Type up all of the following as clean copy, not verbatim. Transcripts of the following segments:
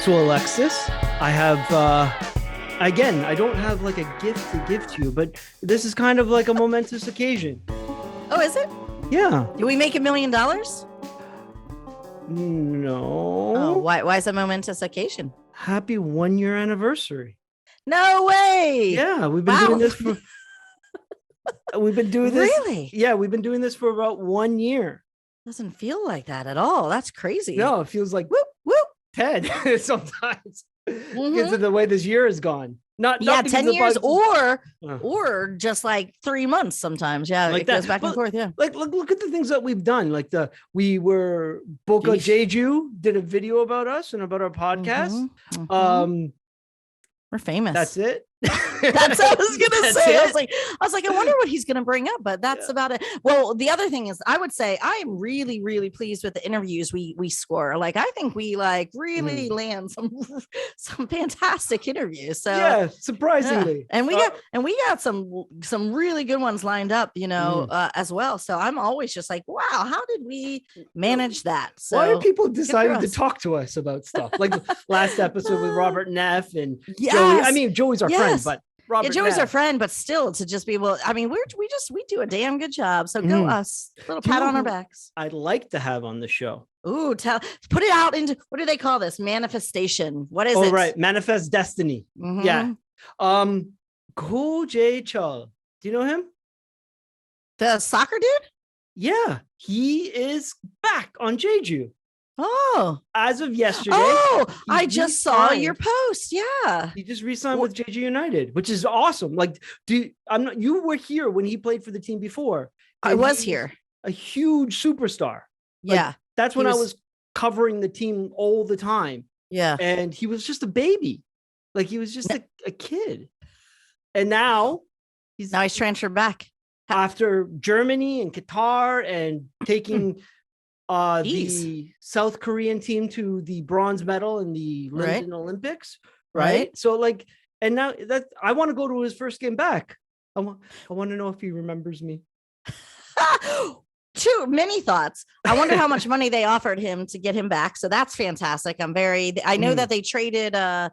So Alexis, I have again, I don't have like a gift to give to you, but this is kind of like a momentous occasion. Oh, is it? Yeah. Do we make $1 million? No. Oh, why is it a momentous occasion? Happy 1-year anniversary. No way. Yeah, we've been doing this for we've been doing this. Really? Yeah, we've been doing this for about 1 year. Doesn't feel like that at all. That's crazy. No, it feels like Whoop, whoop. 10 sometimes because of the way this year has gone. Not 10 years or Uh. just like 3 months sometimes. Yeah, Like it goes that. back and But, forth. Yeah. Like look at the things that we've done. Like we were Boca Jeez. Jeju did a video about us and about our podcast. We're famous. That's it. That's what I was gonna say. It? I was like, I wonder what he's gonna bring up, but that's about it. Well, the other thing is, I would say I am really, really pleased with the interviews we score. Like, I think we like really land some fantastic interviews. So yeah, surprisingly, and we got some really good ones lined up, as well. So I'm always just like, wow, how did we manage that? So why are people deciding to talk to us about stuff? Like last episode with Robert Neff and Joey. I mean, Joey's our friend, but Robert Joey's Neff. our friend, but still to just be able. I mean, we do a damn good job. So go us, little pat on our backs. I'd like to have on the show. Ooh, put it out into, what do they call this? Manifestation. What is it? Oh, right, manifest destiny. Yeah. Ko Jae Chul. Do you know him? The soccer dude? Yeah, he is back on Jeju. Oh, as of yesterday. Oh, I just saw your post. Yeah, he just re-signed with Jeju United, which is awesome. Like, you were here when he played for the team before. I was here. A huge superstar. Yeah, that's when I was covering the team all the time. Yeah, and he was just a baby, like he was just a kid, and now he's transferred back after Germany and Qatar and taking. The South Korean team to the bronze medal in the London Olympics, right? So like, and now that I want to go to his first game back. I want to know if he remembers me. Too many thoughts. I wonder how much money they offered him to get him back. So that's fantastic. I know that they traded a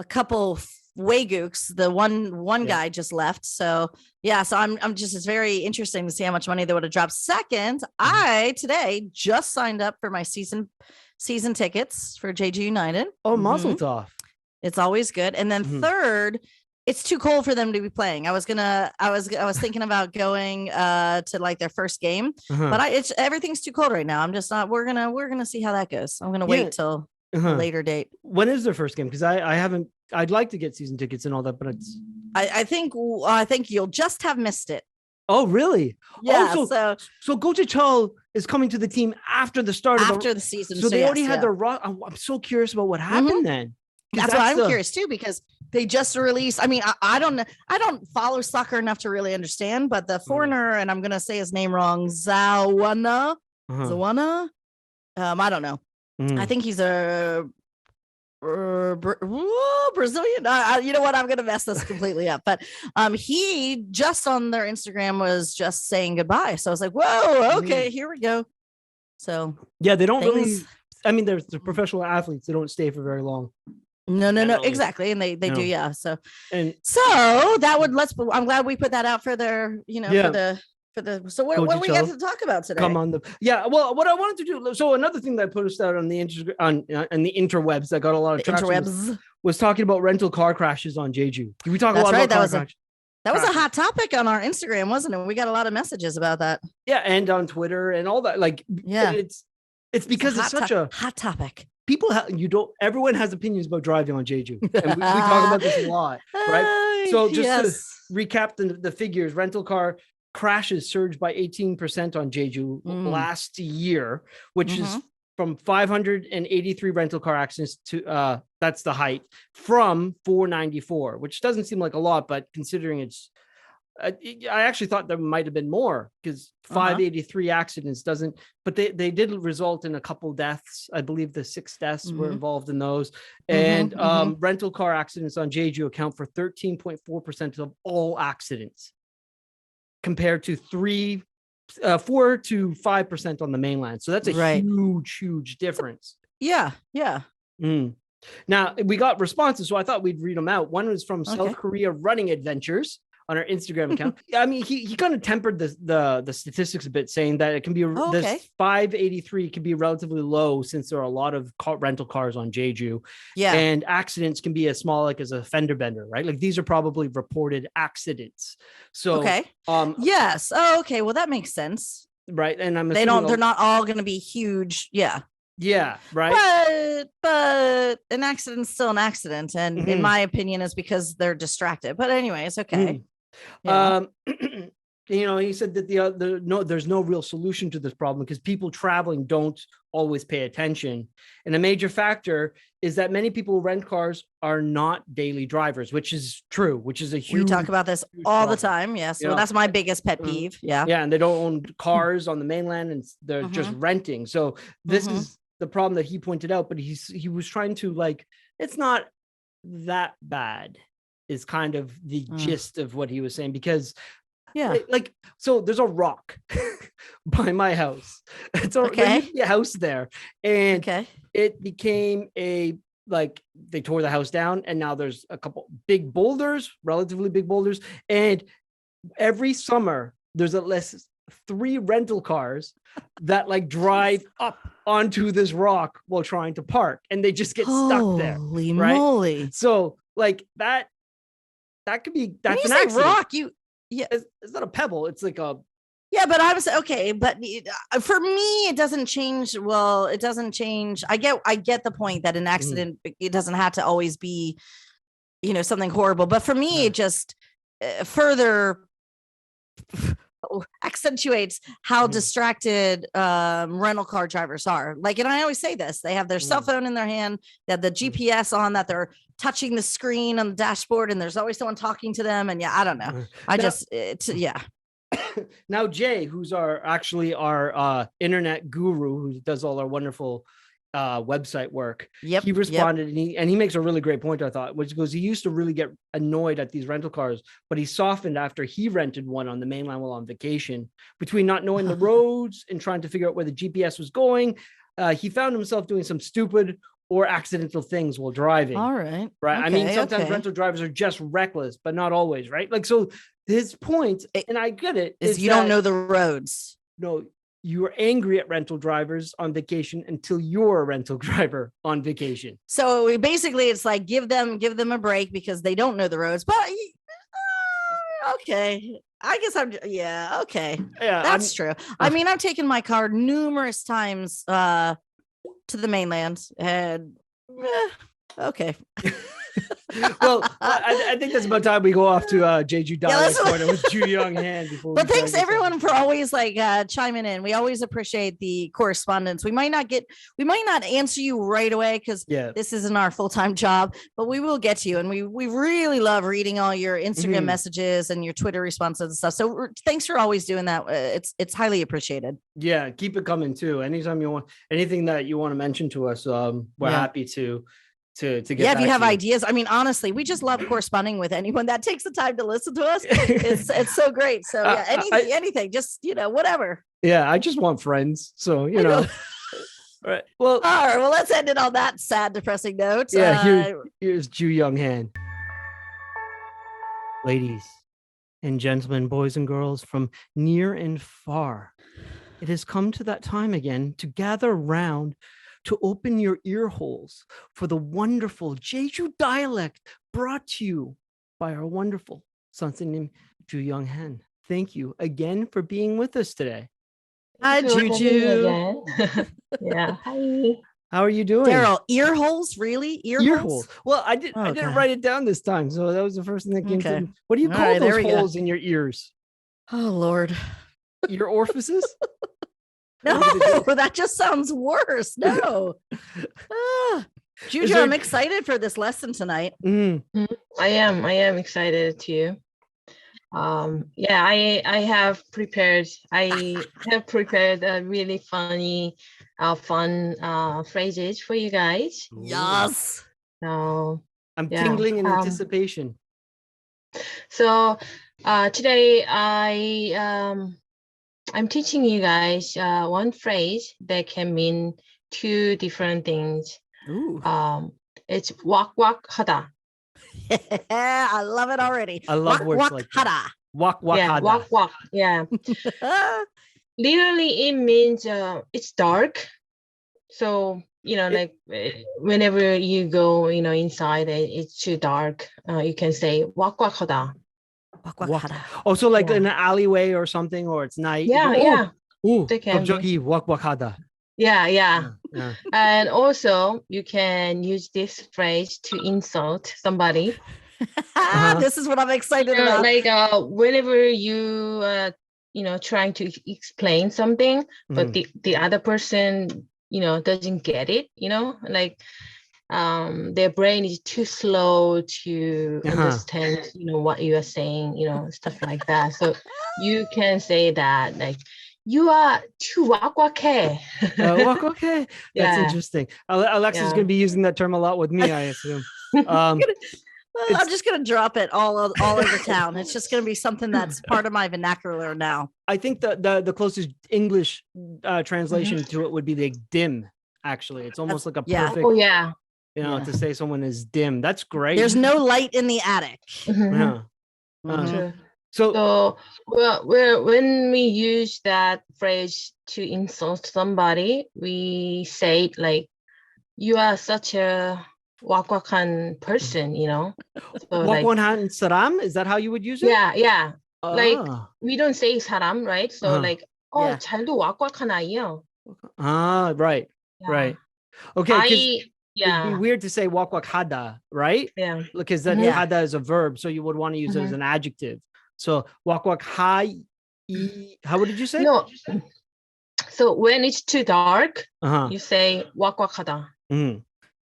couple Waygooks. The one guy just left. So yeah, so I'm just, it's very interesting to see how much money they would have dropped. Second, I today just signed up for my season tickets for Jeju United. Oh, mazel tov. It's always good. And then third, it's too cold for them to be playing. I was thinking about going to like their first game, but everything's too cold right now. I'm just not. We're gonna see how that goes. I'm gonna wait till a later date. When is their first game? Because I haven't. I'd like to get season tickets and all that, but it's. I think you'll just have missed it. Oh, really? Yeah. So Ko Jae Chul is coming to the team after the start of the season. So they already had their. I'm so curious about what happened then. That's why I'm curious too, because they just released. I mean, I don't follow soccer enough to really understand, but the foreigner, and I'm gonna say his name wrong, Zawana. I don't know. I think he's a Brazilian. You know what? I'm gonna mess this completely up. But he just on their Instagram was just saying goodbye. So I was like, whoa, okay, here we go. So yeah, they don't really. I mean, there's the professional athletes. They don't stay for very long. No, exactly, and they do, yeah. So that would I'm glad we put that out for their, for the. So what we got to talk about today? Come on, well, what I wanted to do. So another thing that I posted out on the on the interwebs that got a lot of traction was talking about rental car crashes on Jeju. We talk a lot about car crashes. That was a hot topic on our Instagram, wasn't it? We got a lot of messages about that. Yeah, and on Twitter and all that. Like, yeah, it's because it's such a hot topic. People everyone has opinions about driving on Jeju. And we talk about this a lot, right? So just to recap the figures, rental car crashes surged by 18% on Jeju last year, which is from 583 rental car accidents to that's the height from 494, which doesn't seem like a lot, but considering it's I actually thought there might have been more because 583 accidents doesn't, but they did result in a couple deaths. I believe the 6 deaths were involved in those. And rental car accidents on Jeju account for 13.4% of all accidents, compared to 4 to 5% on the mainland. So that's a huge difference. Yeah. Now we got responses, so I thought we'd read them out. One was from South Korea Running Adventures on our Instagram account. I mean, he kind of tempered the statistics a bit, saying that it can be this 583 can be relatively low since there are a lot of rental cars on Jeju. Yeah, and accidents can be as small like as a fender bender, right? Like these are probably reported accidents. So yes. Oh, okay. Well, that makes sense, right? And I'm they're not all going to be huge. Yeah, right. But an accident's still an accident, and in my opinion, is because they're distracted. But anyways, okay. He said that there's no real solution to this problem because people traveling don't always pay attention, and a major factor is that many people who rent cars are not daily drivers, which is true. Which is a huge. We talk about this all the time. Yes, well, that's my biggest pet peeve. Yeah, and they don't own cars on the mainland, and they're just renting. So this is the problem that he pointed out. But he was trying to it's not that bad. Is kind of the gist of what he was saying, because so there's a rock by my house. There used to be a house there, and it became they tore the house down, and now there's a couple big boulders, relatively big boulders, and every summer there's at least 3 rental cars that drive up onto this rock while trying to park, and they just get stuck there. Holy moly! So that could be that's an accident. Rock, it's not a pebble. It's like a but I'm okay. But for me, it doesn't change. Well, it doesn't change. I get the point that an accident it doesn't have to always be, something horrible. But for me, it just further accentuates how distracted rental car drivers are. And I always say this: they have their cell phone in their hand, they have the GPS on, that they're touching the screen on the dashboard, and there's always someone talking to them. And I don't know. Now Jay, who's our internet guru, who does all our wonderful website work, he responded and he makes a really great point, I thought, which goes, he used to really get annoyed at these rental cars, but he softened after he rented one on the mainland while on vacation. Between not knowing the roads and trying to figure out where the GPS was going, he found himself doing some stupid or accidental things while driving. All right. Right. I mean, sometimes rental drivers are just reckless, but not always, right? So his point, and I get it, is you don't know the roads. No, you are angry at rental drivers on vacation until you're a rental driver on vacation. So basically it's give them a break because they don't know the roads. But okay. I guess okay. Yeah, that's true. I mean, I've taken my car numerous times to the mainland, and okay. Well, I think that's about time we go off to Jeju Dialect Corner with Ju Young Han. But thanks everyone for always chiming in. We always appreciate the correspondence. We might not answer you right away because this isn't our full-time job, but we will get to you. And we really love reading all your Instagram messages and your Twitter responses and stuff. So thanks for always doing that. It's highly appreciated. Yeah, keep it coming too. Anytime you want anything that you want to mention to us, we're happy to get if you have ideas. I mean, honestly, we just love corresponding with anyone that takes the time to listen to us. It's so great. So anything, just whatever. Yeah, I just want friends. So All right. Well, let's end it on that sad, depressing note. Yeah, here's Ju Young Han. Ladies and gentlemen, boys and girls from near and far, it has come to that time again to gather round, to open your ear holes for the wonderful Jeju dialect brought to you by our wonderful something named Ju Young Han. Thank you again for being with us today. Hi, Juju. Yeah, hi. How are you doing? Daryl, ear holes? Really? Ear holes? Well, I didn't write it down this time, so that was the first thing that came to me. What do you call those holes in your ears? Oh, Lord. Your orifices? No, that just sounds worse. No. Juju, I'm excited for this lesson tonight. I am excited too. I have prepared a really funny fun phrases for you guys. Yes. So I'm tingling in anticipation. So today I'm teaching you guys one phrase that can mean two different things. Ooh. it's wak wak hada. I love it already. I love Wak words wak like that. hada. Wak wak Yeah, hada. wak wak. Yeah. Literally, it means it's dark. So like whenever you go, inside, it's too dark. You can say wak wak hada. Wak wak Wak- hada. Oh, so like Yeah. in an alleyway or something, or it's night. Yeah, you go, yeah, Oh, they can be. 갑자기 wak wak hada. Yeah. Yeah. And also, you can use this phrase to insult somebody. This is what I'm excited about. Like whenever you trying to explain something, but the other person doesn't get it. Like their brain is too slow to understand what you are saying. Stuff like that. So you can say that like, you are too wakwake. Wakwake. That's Yeah. interesting. Alexa's Yeah. going to be using that term a lot with me, I assume. I'm just gonna drop it all over town. It's just gonna be something that's part of my vernacular now. I think the closest English translation to it would be like dim. Actually, it's almost like a perfect. Oh yeah. To say someone is dim. That's great. There's no light in the attic. Yeah. True. So when we use that phrase to insult somebody, we say it like, you are such a wakwakan person, So wakwakan saram, is that how you would use it? Yeah. Like we don't say saram, right? So like, Yeah. 잘도 wakwakan 아이요. Right. Yeah. Right. Okay. Yeah. It'd be weird to say wak hada, right? Yeah. Because that hada is a verb, so you would want to use it as an adjective. So wak hai. How did you say? No. So when it's too dark, Uh-huh. you say wakwak하다.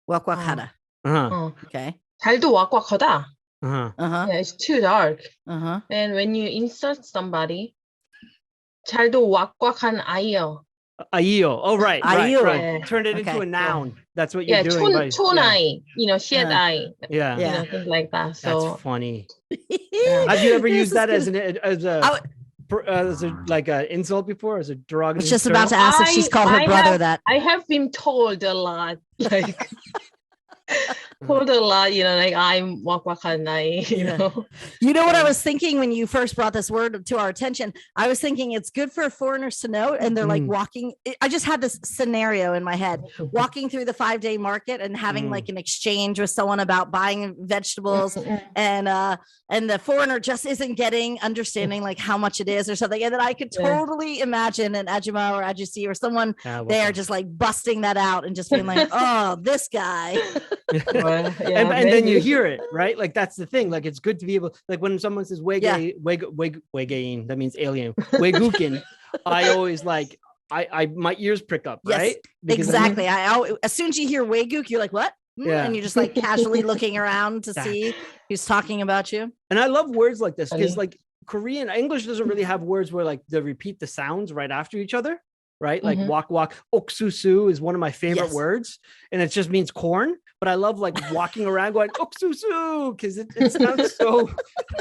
Wak wak hada. Uh-huh. Okay. 잘도 wakwak하다. Uh-huh. Yeah, it's too dark. And when you insult somebody, 잘도 wakwakan 아이요. Ayo. Oh, right. Ayo. Right. Turn it into a noun. That's what you're Yeah, doing. 촌아이, shit eye. Yeah. Things like that. So That's funny. yeah. Have you ever used This that is as a like an insult before, as a I derogatory was just term? about to ask if she's called her brother that. I have been told a lot, like told a lot, like I'm wakwakanai, you know. You know what I was thinking when you first brought this word to our attention? I was thinking it's good for foreigners to know. And they're like walking. I just had this scenario in my head, walking through the 5-day market and having like an exchange with someone about buying vegetables, and the foreigner just isn't understanding like how much it is or something. And then I could totally imagine an Ajima or Ajusi or someone there just like busting that out and just being like, oh, this guy. And then you hear it, right? Like that's the thing. Like it's good to be able, like when someone says wegein, that means alien. Wegukin, I always like I my ears prick up, right? Because exactly. As soon as you hear Weguk, you're like, what? And you're just like casually looking around to see who's talking about you. And I love words like this because like Korean English doesn't really have words where like they repeat the sounds right after each other, right? Like wak wak. Oksusu is one of my favorite words, and it just means corn. But I love like walking around going oksusu because it sounds so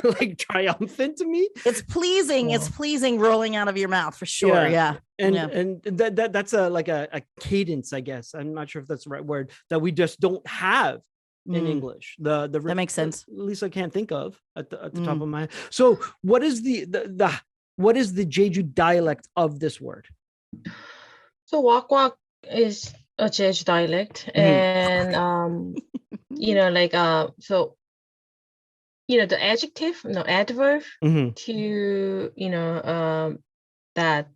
like triumphant to me. It's pleasing. It's pleasing rolling out of your mouth for sure. Yeah. And that's a cadence, I guess. I'm not sure if that's the right word, that we just don't have in English. That makes sense. At least I can't think of at the top of my head. So what is what is the Jeju dialect of this word? So wak is a Jeju dialect, and so the adjective, adverb to that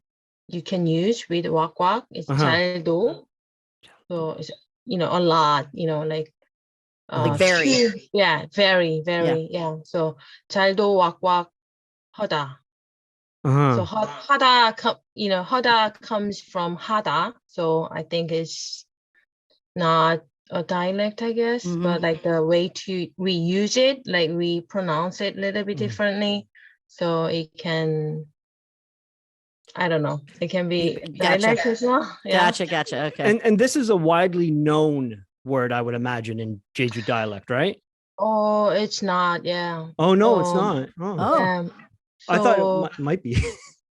you can use with wak is 잘도. So it's a lot, like very. Very, very, So 잘도 wak 하다. So hada comes from hada, so I think it's not a dialect, I guess, but like the way we use it, like we pronounce it a little bit differently, so it can, I don't know, it can be dialect as well. Gotcha. Okay. And this is a widely known word, I would imagine, in Jeju dialect, right? Oh, it's not. Yeah. Oh no, it's not. I thought it might be.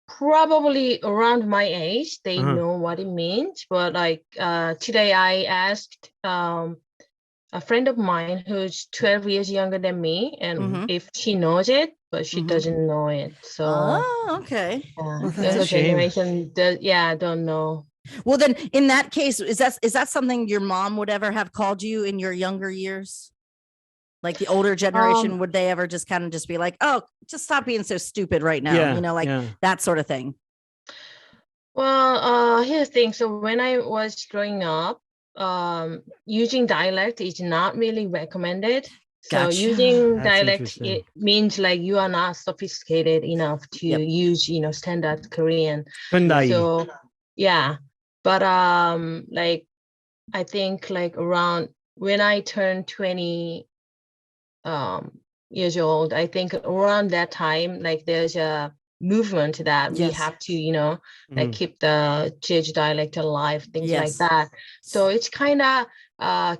Probably around my age, they know what it means. But like today, I asked a friend of mine who's 12 years younger than me, and if she knows it, but she doesn't know it. So okay. Well, that's a shame. generation don't know. Well, then in that case, is that something your mom would ever have called you in your younger years? Like the older generation, would they ever just kind of just be like, oh, just stop being so stupid right now? That sort of thing. Well, here's the thing. So when I was growing up, using dialect is not really recommended. So using dialect, it means like you are not sophisticated enough to use, standard Korean. So yeah, but like I think like around when I turned 20 years old, I think around that time, like there's a movement that we have to, like keep the Jeju dialect alive, things like that. So it's kind of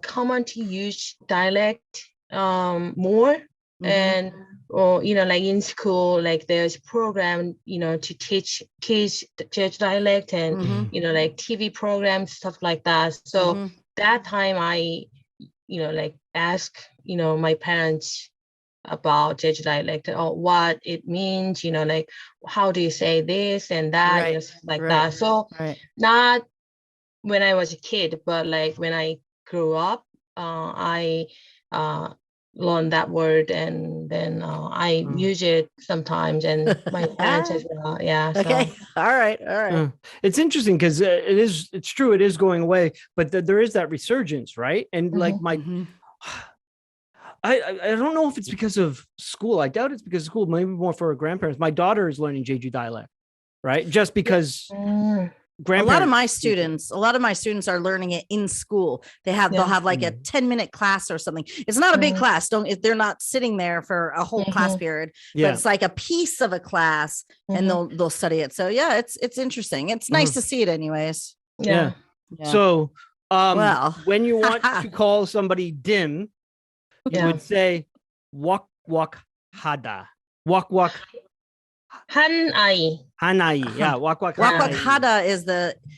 common to use dialect more. And like in school, like there's program to teach kids the Jeju dialect, and like TV programs, stuff like that. So that time I like ask my parents about Jeju dialect, or what it means, like how do you say this and that, that. So not when I was a kid, but like when I grew up, I learned that word, and then I use it sometimes, and my parents as well. Okay. So. All right. It's interesting because it's true, it is going away, but there is that resurgence, right? And like I don't know if it's because of school. I doubt it's because of school. Maybe more for her grandparents. My daughter is learning Jeju dialect, right? Just because a lot of my students are learning it in school. They'll have like a 10-minute class or something. It's not a big class. They're not sitting there for a whole class period, but it's like a piece of a class, and they'll study it. So yeah, it's interesting. It's nice to see it anyways. Yeah. So when you want to call somebody dim, you would say wak hada. Wak hanai. Yeah, wak hada is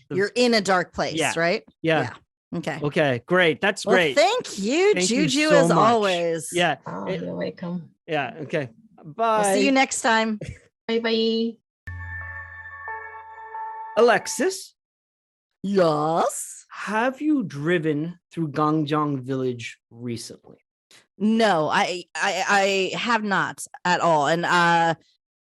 you're in a dark place, right? Yeah. Okay, great. That's great. Thank you, Juju, as always. Yeah. You're welcome. Yeah, okay. Bye. We'll see you next time. Bye. Alexis? Yes? Have you driven through Gangjeong Village recently? No, I have not at all. And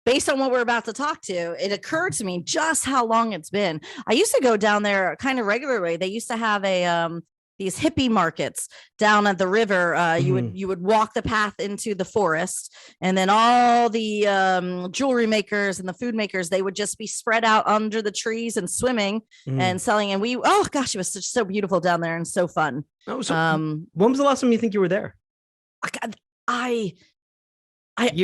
based on what we're about to talk to, it occurred to me just how long it's been. I used to go down there kind of regularly. They used to have these hippie markets down at the river. You would walk the path into the forest, and then all the jewelry makers and the food makers, they would just be spread out under the trees and swimming and selling. And it was so beautiful down there and so fun. Oh, so when was the last time you think you were there? I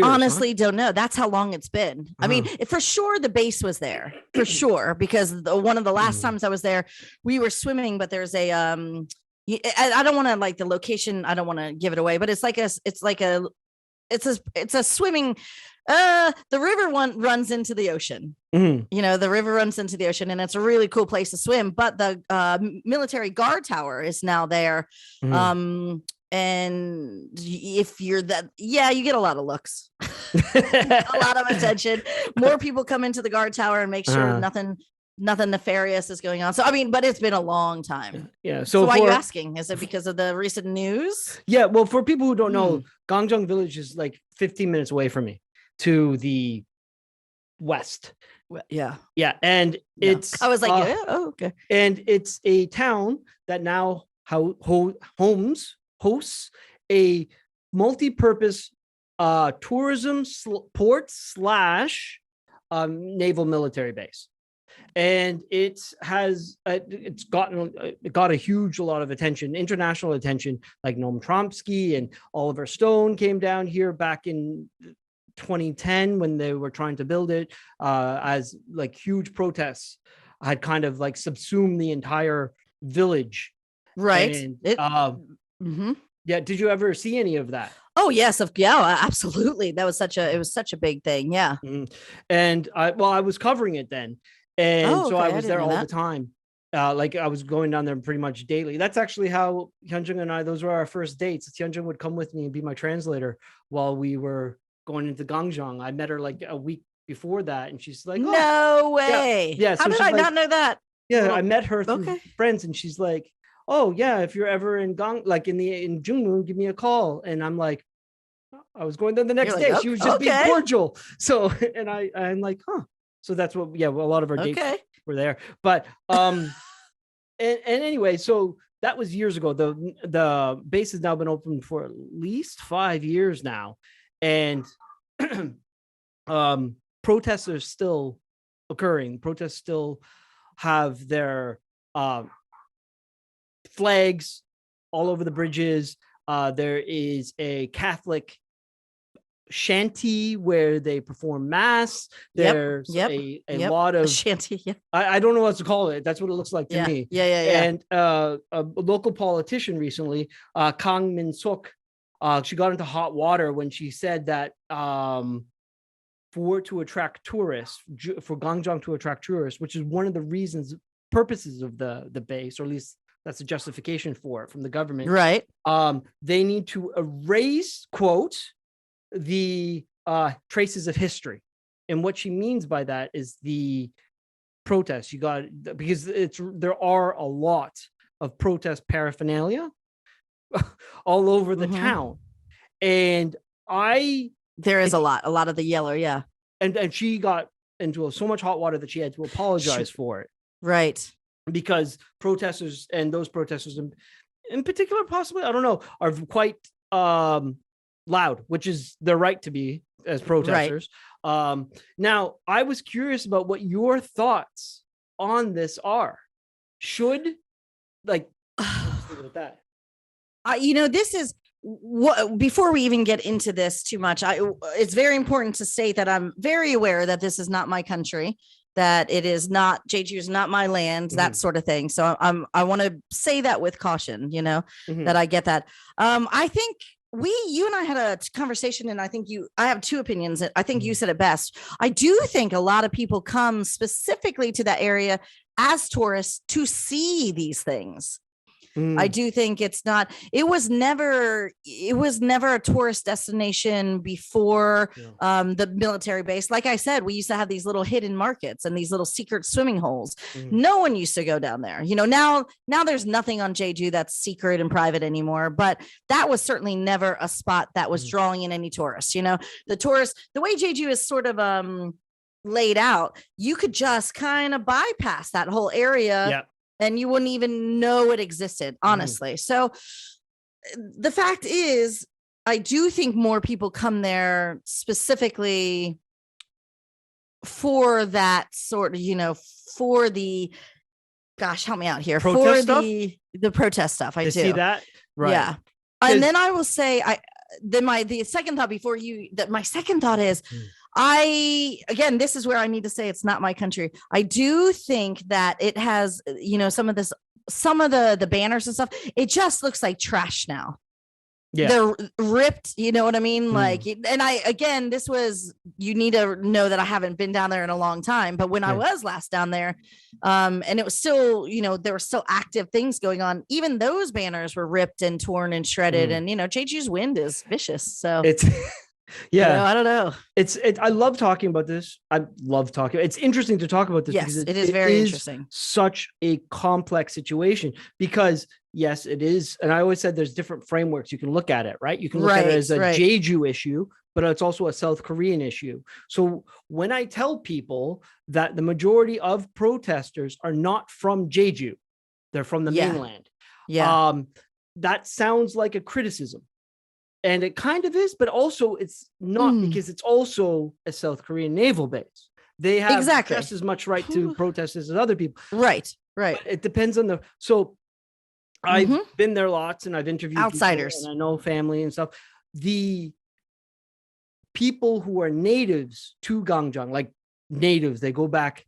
honestly don't know. That's how long it's been. I mean, for sure the base was there, for sure, because one of the last times I was there, we were swimming, but there's a I don't want to like the location, I don't want to give it away, but it's a swimming the river runs into the ocean. The river runs into the ocean, and it's a really cool place to swim, but the military guard tower is now there. And if you're you get a lot of looks, a lot of attention. More people come into the guard tower and make sure nothing nefarious is going on. So, I mean, but it's been a long time. Yeah. So why are you asking? Is it because of the recent news? Yeah. Well, for people who don't know, Gangjeong Village is like 15 minutes away from me to the west. Yeah. Yeah. And it's, I was like, okay. And it's a town that now hosts a multi-purpose tourism port / naval military base, and it got a lot of attention, international attention. Like Noam Chomsky and Oliver Stone came down here back in 2010 when they were trying to build it, as like huge protests had kind of like subsumed the entire village, right? And, yeah. Did you ever see any of that? Oh yes, absolutely. It was such a big thing. Yeah. And I was covering it then, and so I was there all the time. Like I was going down there pretty much daily. That's actually how Hyunjung and I, those were our first dates. Hyunjung would come with me and be my translator while we were going into Gangjeong. I met her like a week before that, and she's like, no way. Yeah. How So did she's I like, not know that? Yeah, I met her through friends, and she's like, oh yeah, if you're ever in in Jungwon, give me a call. And I'm like, I was going there the next day. She was just being cordial. So, and I'm like, huh. So that's what, a lot of our dates were there. But and anyway, so that was years ago. The base has now been open for at least 5 years now, and protests are still occurring. Protests still have their flags all over the bridges. There is a Catholic shanty where they perform mass. There's a lot of shanty. I don't know what to call it. That's what it looks like to me. And a local politician recently, Kang Min-sook, she got into hot water when she said that to attract tourists, for Gangjeong to attract tourists, which is one of the purposes of the base, or at least that's the justification for it from the government. Right. They need to erase, quote, the traces of history. And what she means by that is the protests. Because there are a lot of protest paraphernalia all over the town. And there is a lot of the yellow. Yeah. And she got into so much hot water that she had to apologize for it. Right. Because protesters, and those protesters in particular, possibly, I don't know, are quite loud, which is their right to be as protesters. Right. Now, I was curious about what your thoughts on this are. Should, like, let's leave it at that. This is what, before we even get into this too much, it's very important to state that I'm very aware that this is not my country, that it is not, Jeju is not my land, that sort of thing. So I want to say that with caution, that I get that. I think you and I had a conversation, and I have two opinions. I think you said it best. I do think a lot of people come specifically to that area as tourists to see these things. I do think it was never a tourist destination before the military base. Like I said, we used to have these little hidden markets and these little secret swimming holes. No one used to go down there. Now there's nothing on Jeju that's secret and private anymore, but that was certainly never a spot that was drawing in any tourists. The tourists, the way Jeju is sort of laid out, you could just kind of bypass that whole area. Yeah. And you wouldn't even know it existed, honestly. So the fact is, I do think more people come there specifically for that sort of, for the, gosh, help me out here. Protest for the protest stuff. I do see that. Right. Yeah. And then I will say, my second thought is, again, this is where I need to say it's not my country. I do think that it has, some of the banners and stuff, it just looks like trash now. Yeah. They're ripped, you know what I mean? Like, and you need to know that I haven't been down there in a long time, but when I was last down there, and it was still, there were still active things going on. Even those banners were ripped and torn and shredded. And, Jeju's wind is vicious. So it's, yeah, I don't know. I love talking about this. It's interesting to talk about this. Yes, because it is very interesting. Such a complex situation because yes, it is. And I always said there's different frameworks you can look at it, right? You can look at it as a Jeju issue, but it's also a South Korean issue. So when I tell people that the majority of protesters are not from Jeju, they're from the mainland. Yeah. That sounds like a criticism. And it kind of is, but also it's not because it's also a South Korean naval base. They have just as much right to protest as other people. Right. But it depends on so I've been there lots and I've interviewed outsiders and I know family and stuff. The people who are natives to Gangjeong, like natives, they go back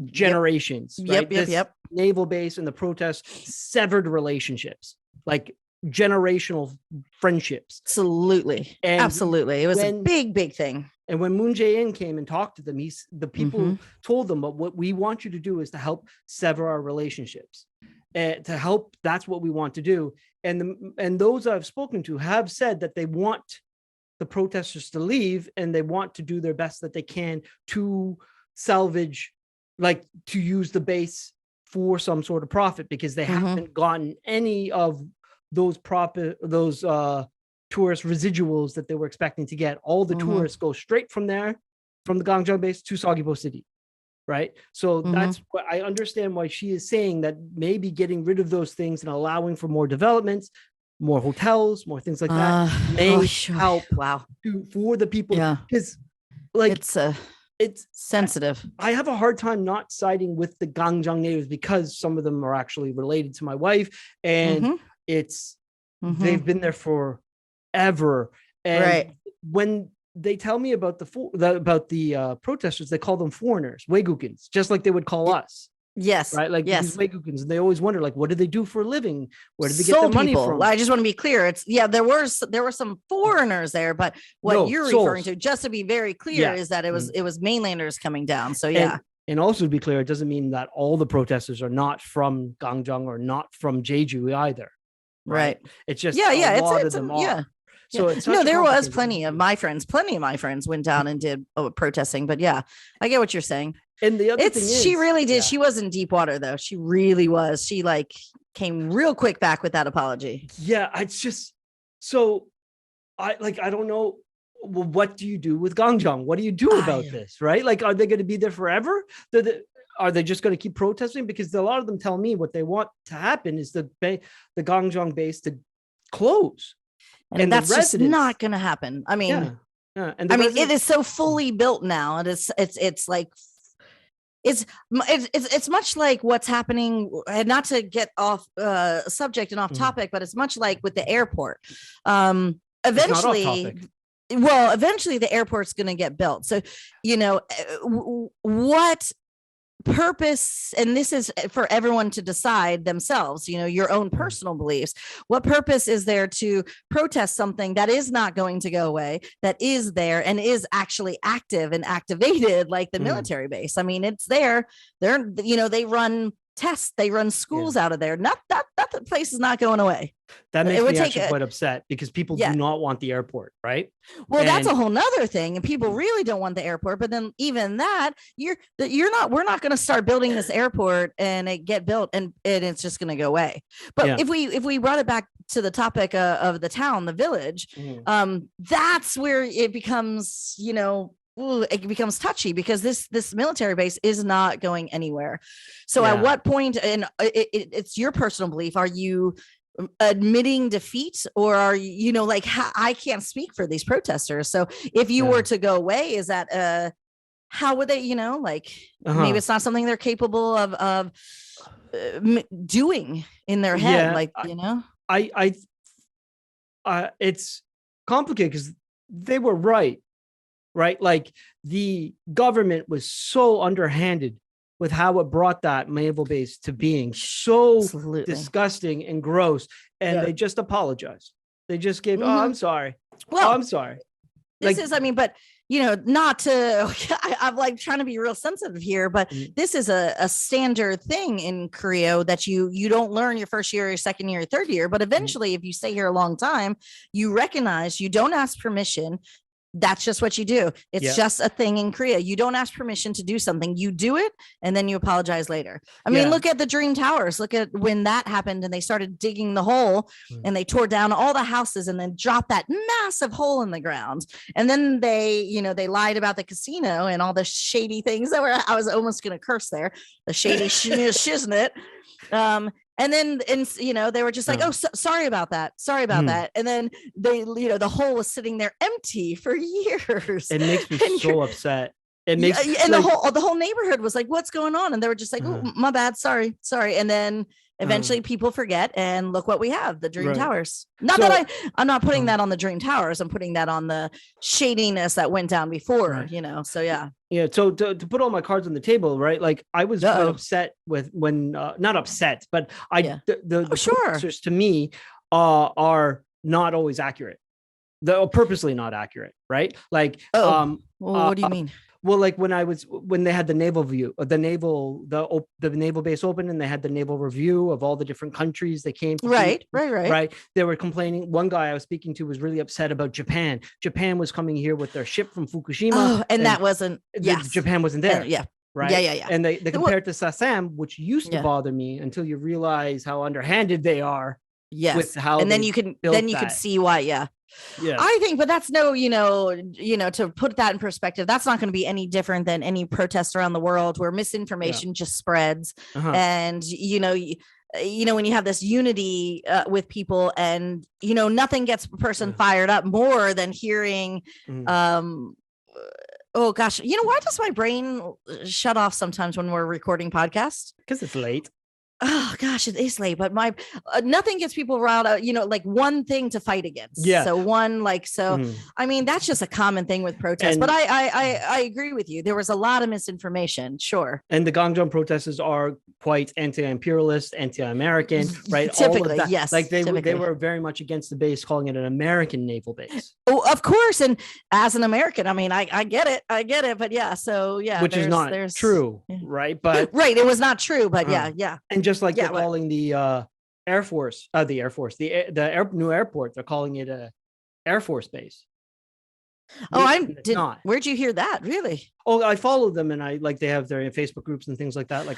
generations. Yep. Naval base and the protests severed relationships. Like generational friendships. Absolutely. It was a big thing. And when Moon Jae-in came and talked to them, the people told them, but what we want you to do is to help sever our relationships. And to help, that's what we want to do. And those I've spoken to have said that they want the protesters to leave, and they want to do their best that they can to salvage, like to use the base for some sort of profit, because they haven't gotten any of those tourist residuals that they were expecting to get. All the tourists go straight from there, from the Gangjeong base to Seogwipo City, right? So that's what I understand why she is saying, that maybe getting rid of those things and allowing for more developments, more hotels, more things like that may help for the people. Because like it's sensitive. I have a hard time not siding with the Gangjeong natives, because some of them are actually related to my wife, and they've been there for ever. And when they tell me about the protesters, they call them foreigners, Waegukins, just like they would call us. Yes. Right. Like these Waegukins, and they always wonder, like, what do they do for a living? Where do they get their money from? I just want to be clear. There were some foreigners there, but what you're referring to, just to be very clear, is that it was mainlanders coming down. So and also to be clear, it doesn't mean that all the protesters are not from Gangjeong or not from Jeju either. Right. It's just a lot of them are. Yeah. So it's there was plenty of my friends went down and did protesting, but I get what you're saying. And the other thing is, she really did. She was in deep water though. She really was. She like came real quick back with that apology. Yeah. It's just, so I don't know. Well, what do you do with Gangjeong? What do you do about this? Right. Like, are they going to be there forever? Are they just going to keep protesting? Because a lot of them tell me what they want to happen is the Gangjeong base to close. And that's just not going to happen. I mean, And it is so fully built now. And it's like, it's much like what's happening, and not to get off subject and off topic, but it's much like with the airport. Eventually the airport's going to get built. So, what purpose, and this is for everyone to decide themselves, your own personal beliefs, what purpose is there to protest something that is not going to go away, that is there and is actually active and activated, like the military base? I mean, it's there. They run tests, they run schools out of there. Not that the place is not going away. That makes me actually quite upset, because people do not want the airport, right? Well, that's a whole nother thing, and people really don't want the airport. But then even that, we're not going to start building this airport and it get built and it's just going to go away. But if we brought it back to the topic of the town, the village, that's where it becomes, it becomes touchy, because this military base is not going anywhere. So at what point, and it's your personal belief, are you admitting defeat, or are you, I can't speak for these protesters. So if you were to go away, is that how would they, maybe it's not something they're capable of doing in their head, it's complicated, because they were right. Like, the government was so underhanded with how it brought that naval base to being so disgusting and gross. And they just apologized. They just gave, I'm sorry. Well, I'm sorry. This is, but not to, I'm like trying to be real sensitive here, but this is a standard thing in Korea that you don't learn your first year, your second year, your third year. But eventually, if you stay here a long time, you recognize you don't ask permission. That's just what you do. It's just a thing in Korea. You don't ask permission to do something. You do it, and then you apologize later. I mean, look at the Dream Towers. Look at when that happened, and they started digging the hole, and they tore down all the houses, and then dropped that massive hole in the ground. And then they lied about the casino and all the shady things that were. I was almost going to curse there. The shady shiznit. And then, they were just like, sorry about that. Sorry about that. And then the hole was sitting there empty for years. It makes me so upset. The whole neighborhood was like, what's going on? And they were just like, oh, my bad. Sorry. And then eventually people forget, and look what we have, the Dream Towers. I'm not putting that on the Dream Towers. I'm putting that on the shadiness that went down before, so yeah. Yeah. So to put all my cards on the table, right? Like, I was quite upset with when, not upset, but the answers to me are not always accurate. purposely not accurate, right? Like, well, what do you mean? Well, like when they had the naval view, the naval base open, and they had the naval review of all the different countries they came to. Right. They were complaining. One guy I was speaking to was really upset about Japan. Japan was coming here with their ship from Fukushima. Oh, and that wasn't, Japan wasn't there. Yeah. Right. Yeah. And they compared to Sassam, which used to bother me until you realize how underhanded they are. Yes. With how and then you could see why. Yeah. I think, but that's to put that in perspective, that's not going to be any different than any protest around the world where misinformation just spreads. And, when you have this unity with people and, nothing gets a person fired up more than hearing, oh gosh, why does my brain shut off sometimes when we're recording podcasts? Because it's late. Oh gosh, it is late, but my nothing gets people riled up, like one thing to fight against. Yeah. So I mean, that's just a common thing with protests. But I agree with you. There was a lot of misinformation, sure. And the Gangjeong protesters are quite anti-imperialist, anti-American, right? Typically, all of that. Yes. Like they were very much against the base, calling it an American naval base. Oh, of course. And as an American, I mean, I get it. But which is not true, right? But right, it was not true, but yeah. And just like they're calling the Air Force, the new airport, they're calling it a Air Force base. Where'd you hear that? Really? Oh, I follow them, and they have their Facebook groups and things like that. Like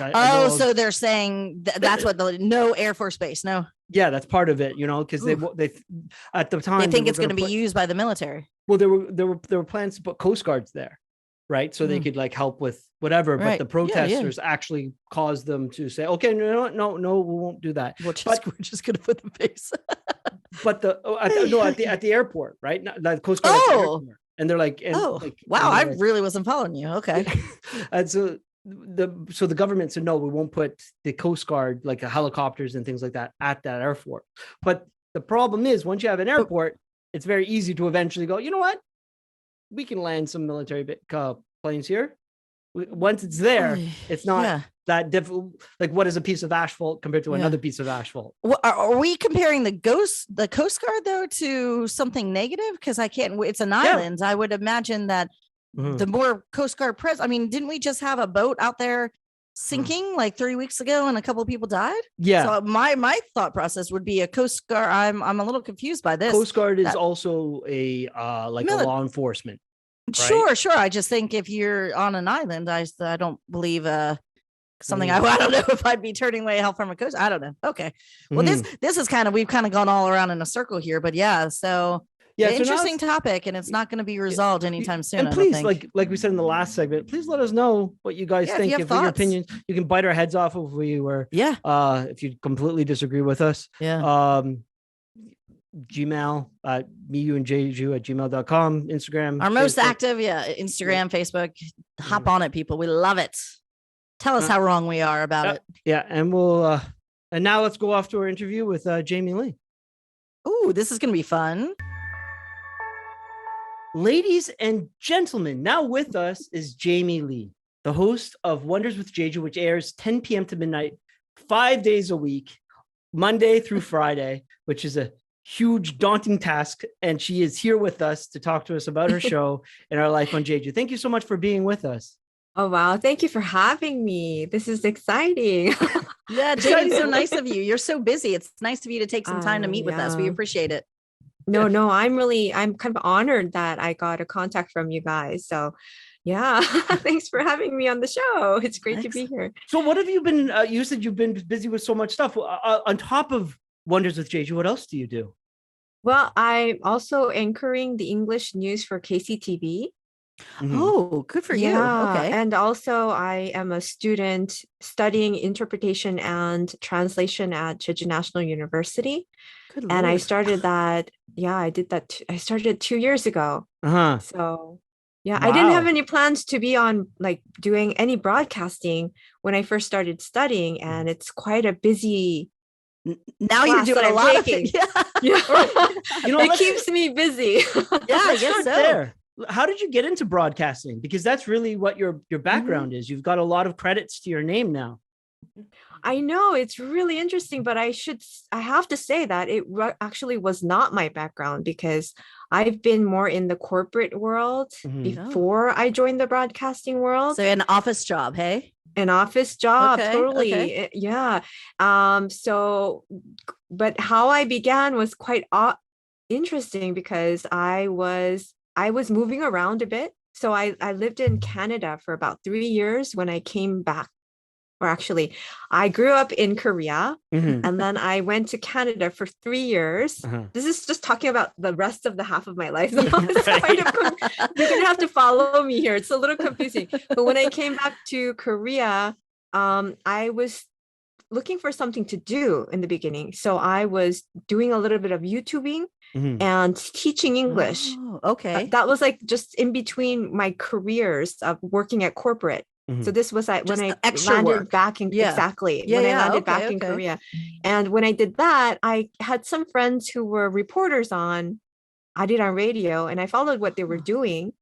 so they're saying that's what no Air Force base, no. Yeah, that's part of it, because they at the time they think it's going to be used by the military. Well, there were plans to put Coast Guards there, right? So they could help with whatever, but the protesters actually caused them to say, okay, no, we won't do that. We're just going to put the base. But at the airport, right? The Coast Guard. Oh. And they're like, wow, I really wasn't following you. Okay. And so the government said, no, we won't put the Coast Guard, like the helicopters and things like that, at that airport. But the problem is, once you have an airport, it's very easy to eventually go, you know what? We can land some military planes here. Once it's there, it's not that difficult. Like, what is a piece of asphalt compared to another piece of asphalt? Well, are we comparing the Coast Guard though to something negative? Because it's an island. I would imagine that the more Coast Guard I mean, didn't we just have a boat out there sinking like 3 weeks ago and a couple of people died? Yeah. So my thought process would be a Coast Guard. I'm a little confused by this. Coast Guard is also a a law enforcement. Right? Sure. I just think if you're on an island, I don't believe something. I don't know if I'd be turning away help from a coast. I don't know. Okay. Well, this is we've kind of gone all around in a circle here, but so interesting topic, and it's not going to be resolved anytime soon. And please, like we said in the last segment, please let us know what you guys think. If your opinions, you can bite our heads off if we were. Yeah. If you completely disagree with us. Yeah. Gmail meyouandjeju@gmail.com, Instagram, our most active Instagram, Facebook. Hop on it, people. We love it. Tell us how wrong we are about it. And we'll and now let's go off to our interview with Jamie Lee. Ooh, this is gonna be fun. Ladies and gentlemen, now with us is Jamie Lee, the host of Wonders with Jeju, which airs 10 p.m. to midnight 5 days a week, Monday through Friday, which is a huge, daunting task. And she is here with us to talk to us about her show and our life on Jeju. Thank you so much for being with us. Oh, wow. Thank you for having me. This is exciting. Yeah, Jamie, so nice of you. You're so busy. It's nice of you to take some time to meet with us. We appreciate it. No, I'm kind of honored that I got a contact from you guys. So yeah, thanks for having me on the show. It's great to be here. So what have you been, you said you've been busy with so much stuff. On top of Wonders with Jeju, what else do you do? Well, I'm also anchoring the English news for KCTV. Oh, good for you. Okay. And also I am a student studying interpretation and translation at Jeju National University. Good Lord. And I started that. Yeah, I did that. I started 2 years ago. So yeah, wow. I didn't have any plans to be on doing any broadcasting when I first started studying. And it's quite a busy. Now you're doing a lot of things. Yeah. It keeps me busy. Yeah, I guess so. There. How did you get into broadcasting? Because that's really what your background is. You've got a lot of credits to your name now. I know it's really interesting, but I have to say that it actually was not my background, because I've been more in the corporate world before I joined the broadcasting world. So an office job, hey? An office job, Okay, totally. okay. Yeah. So, but how I began was quite interesting, because I was moving around a bit. So I lived in Canada for about 3 years when I came back. Or actually, I grew up in Korea, and then I went to Canada for 3 years. This is just talking about the rest of the half of my life. So it's kind of you're gonna have to follow me here. It's a little confusing. But when I came back to Korea, I was looking for something to do in the beginning. So I was doing a little bit of YouTubing and teaching English. Oh, okay. That was like just in between my careers of working at corporate. So this was when I landed back in exactly when I landed back in Korea. And when I did that, I had some friends who were reporters on Arirang Radio, and I followed what they were doing.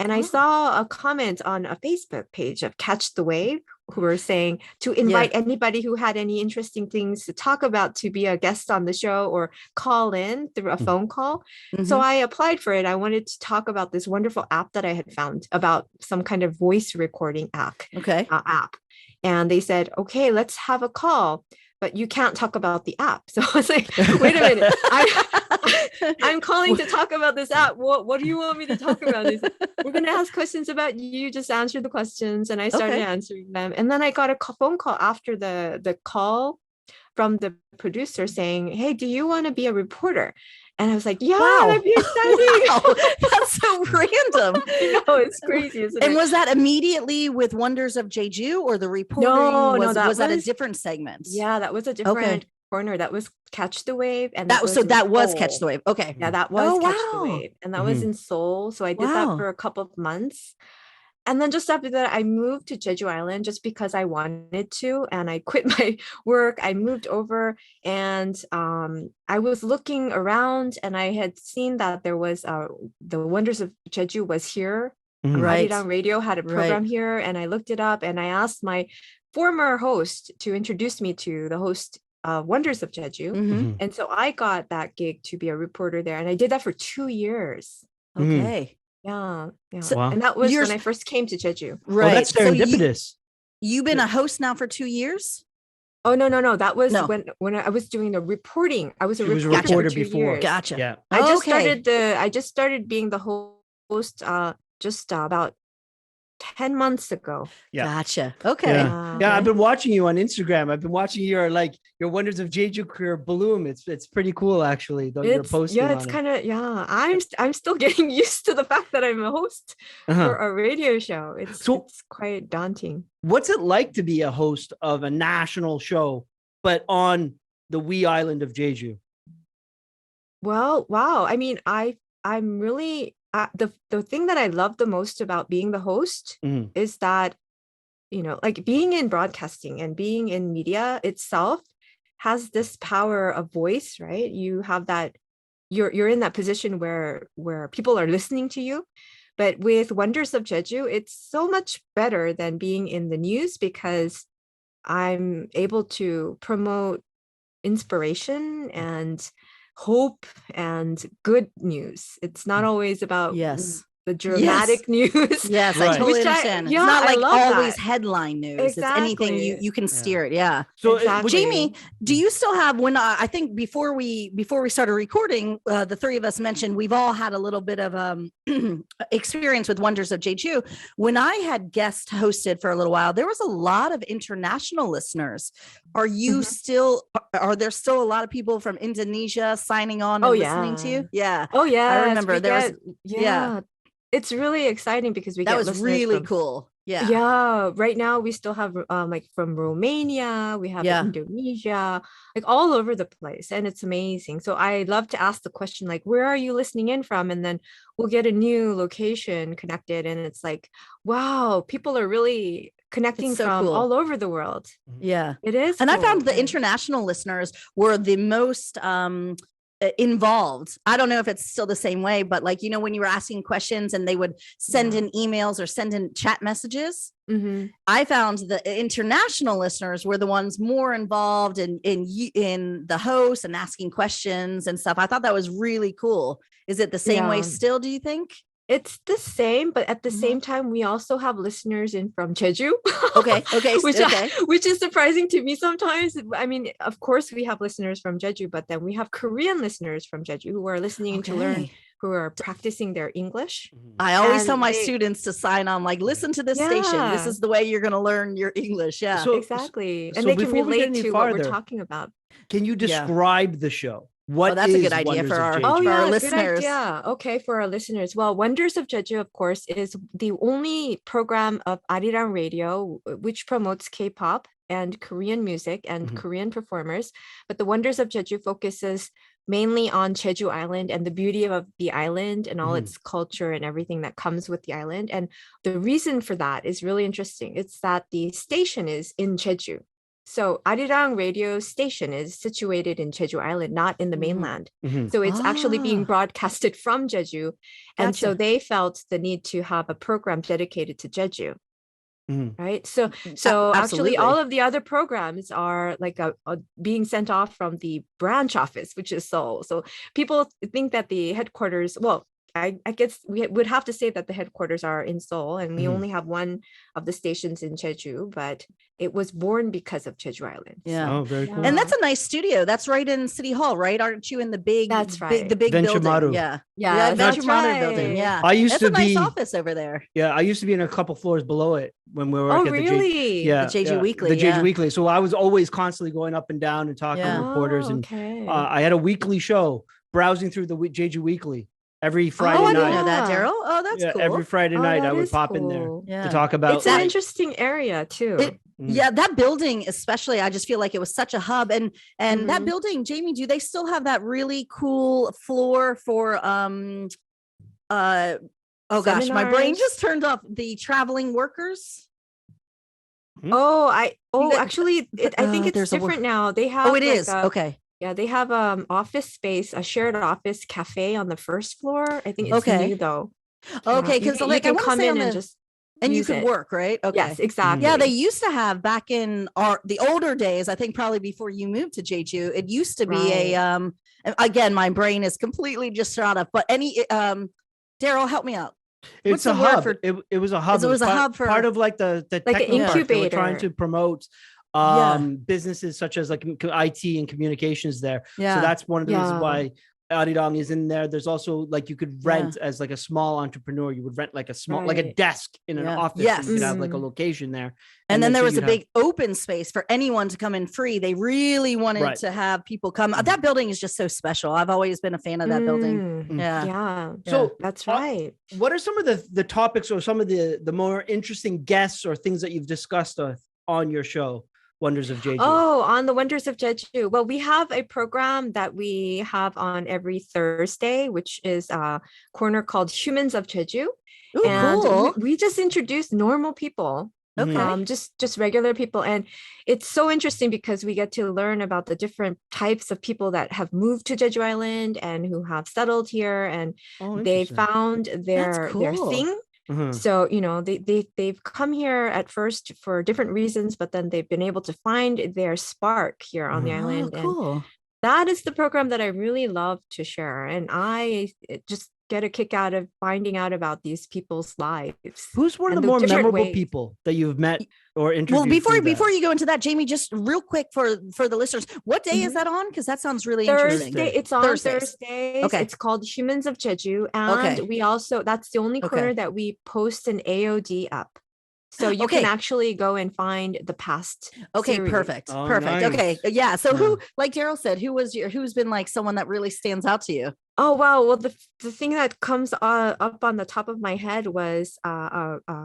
And I saw a comment on a Facebook page of Catch the Wave, who were saying to invite anybody who had any interesting things to talk about to be a guest on the show or call in through a phone call. So I applied for it. I wanted to talk about this wonderful app that I had found, about some kind of voice recording app. And they said, okay, let's have a call, but you can't talk about the app. So I was like, wait a minute. I'm calling to talk about this app. What do you want me to talk about? We're going to ask questions about you. Just answer the questions. And I started answering them. And then I got a phone call after the call from the producer saying, hey, do you want to be a reporter? And I was like, yeah, that'd be exciting. Wow, that's so random. I know, it's crazy, isn't and it? was that immediately with Wonders of Jeju, or the reporting? Was that a different segment? Yeah, that was a different corner. That was Catch the Wave. And that was Catch the Wave. Okay. Yeah, that was Catch the Wave. And that was in Seoul. So I did that for a couple of months. And then just after that, I moved to Jeju Island just because I wanted to. And I quit my work. I moved over, and I was looking around, and I had seen that there was the Wonders of Jeju was here. Arirang Radio had a program here, and I looked it up, and I asked my former host to introduce me to the host Wonders of Jeju. And so I got that gig to be a reporter there. And I did that for 2 years. Okay. Yeah. So, and that was when I first came to Jeju. Right. Well, that's serendipitous. So you've been a host now for 2 years? Oh, no. That was when I was doing the reporting. I was a reporter before. Years. Gotcha. Yeah. I just started being the host just about 10 months ago. Yeah. Gotcha. Okay. Yeah. I've been watching you on Instagram. I've been watching your Wonders of Jeju career bloom. It's pretty cool, actually, though you're posting. Yeah, it's kind of I'm still getting used to the fact that I'm a host for a radio show. It's quite daunting. What's it like to be a host of a national show, but on the wee island of Jeju? Well, wow. I mean, I'm really the thing that I love the most about being the host is that, like being in broadcasting and being in media itself has this power of voice, right? You have that, you're in that position where people are listening to you. But with Wonders of Jeju, it's so much better than being in the news, because I'm able to promote inspiration and hope and good news. It's not always about the dramatic news. Yes, I totally understand. It's not like always headline news. Exactly. It's anything you can steer it. Yeah. So Jamie, do you still have, when I think before we started recording, the three of us mentioned we've all had a little bit of experience with Wonders of Jeju. When I had guest hosted for a little while, there was a lot of international listeners. Are you are there still a lot of people from Indonesia signing on and listening to you? Yeah. Oh yeah. I remember there was, it's really exciting because that was really cool. Yeah. Right now we still have like from Romania, we have Indonesia, like all over the place, and it's amazing. So I love to ask the question, like, where are you listening in from? And then we'll get a new location connected, and it's like, wow, people are really connecting from all over the world. Yeah, it is. And I found the international listeners were the most involved. I don't know if it's still the same way, but like, you know, when you were asking questions and they would send in emails or send in chat messages, I found the international listeners were the ones more involved in the host and asking questions and stuff. I thought that was really cool. Is it the same way still, do you think? It's the same, but at the same time, we also have listeners in from Jeju. Okay. Which is surprising to me sometimes. I mean, of course, we have listeners from Jeju, but then we have Korean listeners from Jeju who are listening to learn, who are practicing their English. I always tell my students to sign on, like, listen to this station. This is the way you're going to learn your English. Yeah, so, exactly. And they can relate to what we're talking about. Can you describe the show? That's a good idea for our listeners. Yeah, okay, for our listeners. Well, Wonders of Jeju, of course, is the only program of Arirang Radio which promotes K-pop and Korean music and Korean performers. But the Wonders of Jeju focuses mainly on Jeju Island and the beauty of the island and all its culture and everything that comes with the island. And the reason for that is really interesting. It's that the station is in Jeju. So Arirang radio station is situated in Jeju Island, not in the mainland. So it's actually being broadcasted from Jeju. And so they felt the need to have a program dedicated to Jeju. Right. So actually all of the other programs are like being sent off from the branch office, which is Seoul. So people think that the headquarters, well, I guess we would have to say that the headquarters are in Seoul, and we only have one of the stations in Jeju, but it was born because of Jeju Island. Yeah. So, very cool. And that's a nice studio. That's right in City Hall, right? Aren't you in the big, that's right. the big Venture building? Maru. Yeah, Venture Maru building. Yeah. I used to be nice office over there. Yeah, I used to be in a couple floors below it when we were working at the Jeju Weekly. The Jeju Weekly. So I was always constantly going up and down and talking to reporters. And I had a weekly show browsing through the Jeju Weekly. Every Friday night. I didn't know that, Daryl. Oh, that's cool. Every Friday night I would pop in there to talk about. It's an interesting area too. Yeah, that building especially, I just feel like it was such a hub. And that building, Jamie, do they still have that really cool floor for Seminars? Gosh, my brain just turned off. The traveling workers. Actually, I think it's different now. They have it is. Okay. Yeah, they have office space, a shared office cafe on the first floor. I think it's new though. Okay, because you can come in and just you could work, right? Okay. Yes, exactly. Yeah, they used to have back in the older days, I think probably before you moved to Jeju, it used to be a again, my brain is completely just shot up, but Daryl, help me out. It's a hub. It was a hub. It was a hub for part of like the like an incubator. We're trying to promote businesses such as like IT and communications there. So that's one of the reasons why Arirang is in there. There's also like you could rent as like a small entrepreneur. You would rent like a small like a desk in an office. Yes. And you could have like a location there. And then there was a big open space for anyone to come in free. They really wanted to have people come. That building is just so special. I've always been a fan of that building. Yeah. So that's right. What are some of the topics or some of the more interesting guests or things that you've discussed on your show? Wonders of Jeju. Oh, on the Wonders of Jeju. Well, we have a program that we have on every Thursday, which is a corner called Humans of Jeju. Ooh, and cool. we just introduce normal people. Okay. Just regular people. And it's so interesting because we get to learn about the different types of people that have moved to Jeju Island and who have settled here, and they found their thing. So, they've come here at first for different reasons, but then they've been able to find their spark here on the island. Cool. And that is the program that I really love to share. And I just get a kick out of finding out about these people's lives. Who's one of the more memorable people that you've met or interviewed? Well, before you go into that, Jamie, just real quick for the listeners, what day is that on? Because that sounds really interesting. It's on Thursdays. Okay. It's called Humans of Jeju. And we also, that's the only corner that we post an AOD up. So you can actually go and find the past. Okay, series. Perfect. Oh, Perfect. nice. Okay. Yeah. So who, like Daryl said, who's been like someone that really stands out to you? Oh, wow. Well, the thing that comes up on the top of my head was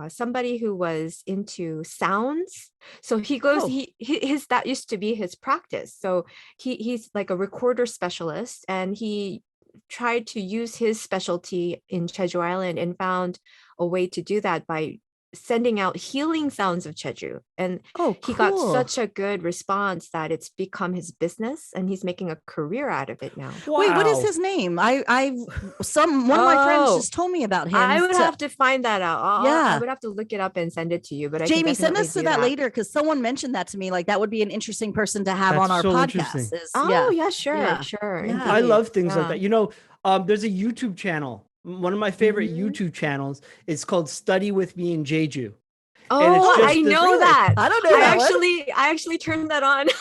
somebody who was into sounds. So he goes, his that used to be his practice. So he's like a recorder specialist, and he tried to use his specialty in Jeju Island and found a way to do that by sending out healing sounds of Jeju. And he got such a good response that it's become his business and he's making a career out of it now. Wow. Wait, what is his name? One of my friends just told me about him. I would have to find that out. I would have to look it up and send it to you. But Jamie, send us to that later, because someone mentioned that to me. Like, that would be an interesting person to have on our podcast. Sure. Yeah. I love things like that. You know, there's a YouTube channel. One of my favorite YouTube channels is called Study With Me in Jeju. Oh, I know that. I don't know. I actually turned that on to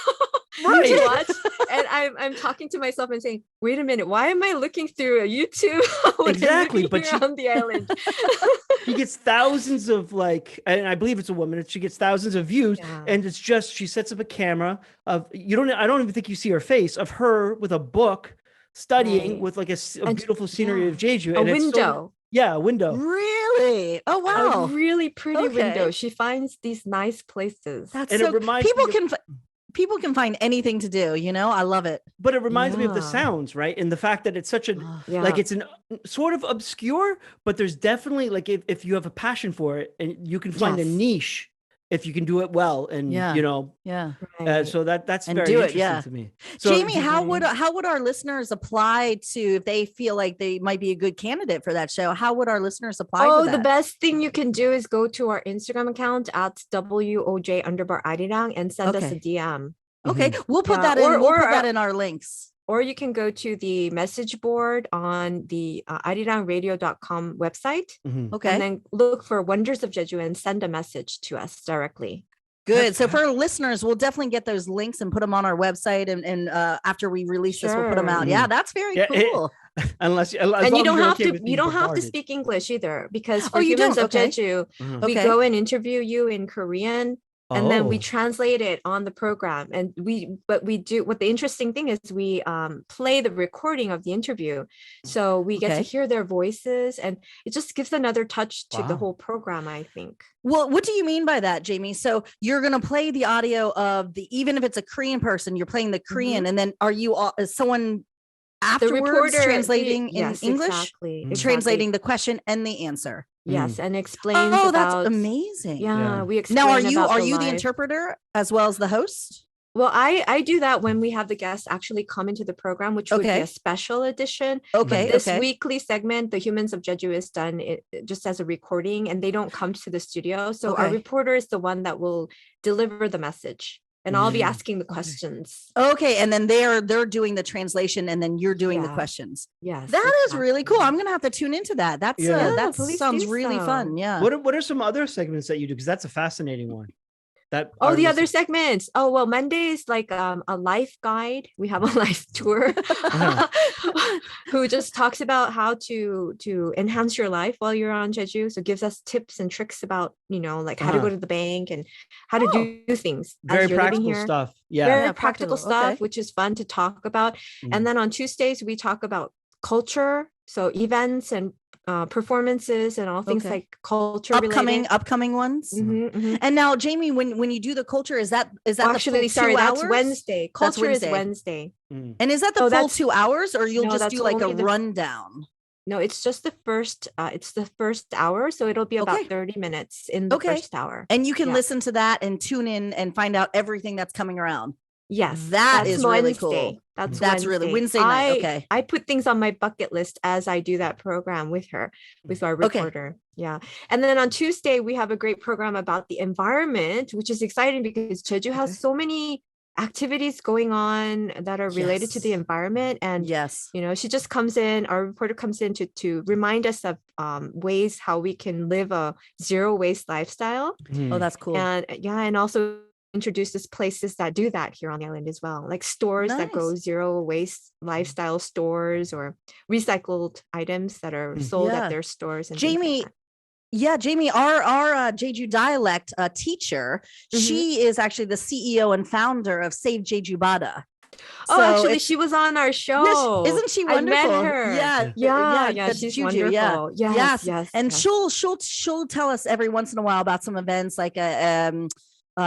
watch, and I'm talking to myself and saying, "Wait a minute, why am I looking through a YouTube?" Exactly, but on the island, she gets thousands of and I believe it's a woman. She gets thousands of views, and it's just she sets up a camera of I don't even think you see her face, of her with a book studying with like a beautiful scenery of Jeju, and a window. A window. Really? Oh wow! A really pretty window. She finds these nice places. That's so. It reminds people can find anything to do. You know, I love it. But it reminds me of the sounds, right? And the fact that it's such a it's an sort of obscure, but there's definitely if you have a passion for it, and you can find a niche. If you can do it well, and so that's and very interesting to me. So, Jamie, how would our listeners apply to, if they feel like they might be a good candidate for that show? How would our listeners apply? Oh, the best thing you can do is go to our Instagram account at WOJ_Arirang and send us a DM. Okay, we'll put that in. We'll put that in our links. Or you can go to the message board on the arirangradio.com website. Okay. And then look for Wonders of Jeju and send a message to us directly. Good. So for listeners, we'll definitely get those links and put them on our website. And after we release this, we'll put them out. Yeah, that's very cool. Unless and you don't have to speak English either, because for Humans of Jeju, we go and interview you in Korean. And then we translate it on the program, and the interesting thing is we play the recording of the interview, so we get to hear their voices, and it just gives another touch to the whole program, I think. Well, what do you mean by that, Jamie? So you're going to play the audio of even if it's a Korean person, you're playing the Korean, and then is someone afterwards translating in English, translating the question and the answer? Yes, and explains. Oh, that's amazing. Yeah, we explain. Now, are you the interpreter as well as the host? Well, I do that when we have the guests actually come into the program, which would be a special edition. Okay. But this weekly segment, the Humans of Jeju, is done just as a recording, and they don't come to the studio. So our reporter is the one that will deliver the message. And I'll be asking the questions. Okay. And then they're doing the translation, and then you're doing the questions. Yes. That is really cool. I'm going to have to tune into that. That sounds really fun. Yeah. What are some other segments that you do? Because that's a fascinating one. The other segments. Oh, well, Monday is like a life guide. We have a life tour who just talks about how to enhance your life while you're on Jeju. So gives us tips and tricks about, how to go to the bank and how to do things. Very practical stuff. Yeah. Very practical stuff, which is fun to talk about. And then on Tuesdays, we talk about culture. So events and performances and all things like culture upcoming ones. And now, Jamie, when you do the culture, is that actually that's Wednesday. Culture is Wednesday. And is that the full 2 hours, or you'll just do like a rundown? No, it's just the first. It's the first hour, so it'll be about 30 minutes in the first hour. And you can listen to that and tune in and find out everything that's coming around. Yes, that's really Wednesday. Cool. That's Wednesday. Really Wednesday night. Okay, I put things on my bucket list as I do that program with her, with our reporter. Yeah, and then on Tuesday we have a great program about the environment, which is exciting because Jeju has so many activities going on that are related to the environment. And she just comes in. Our reporter comes in to remind us of ways how we can live a zero waste lifestyle. Oh, that's cool. And also introduces places that do that here on the island as well, like stores that go zero waste lifestyle stores, or recycled items that are sold at their stores. And Jamie, Jamie, our Jeju dialect teacher, she is actually the CEO and founder of Save Jeju Bada. So actually, she was on our show. Isn't she wonderful? I met her. Yeah, she's Jeju, wonderful. Yes. And she'll tell us every once in a while about some events, like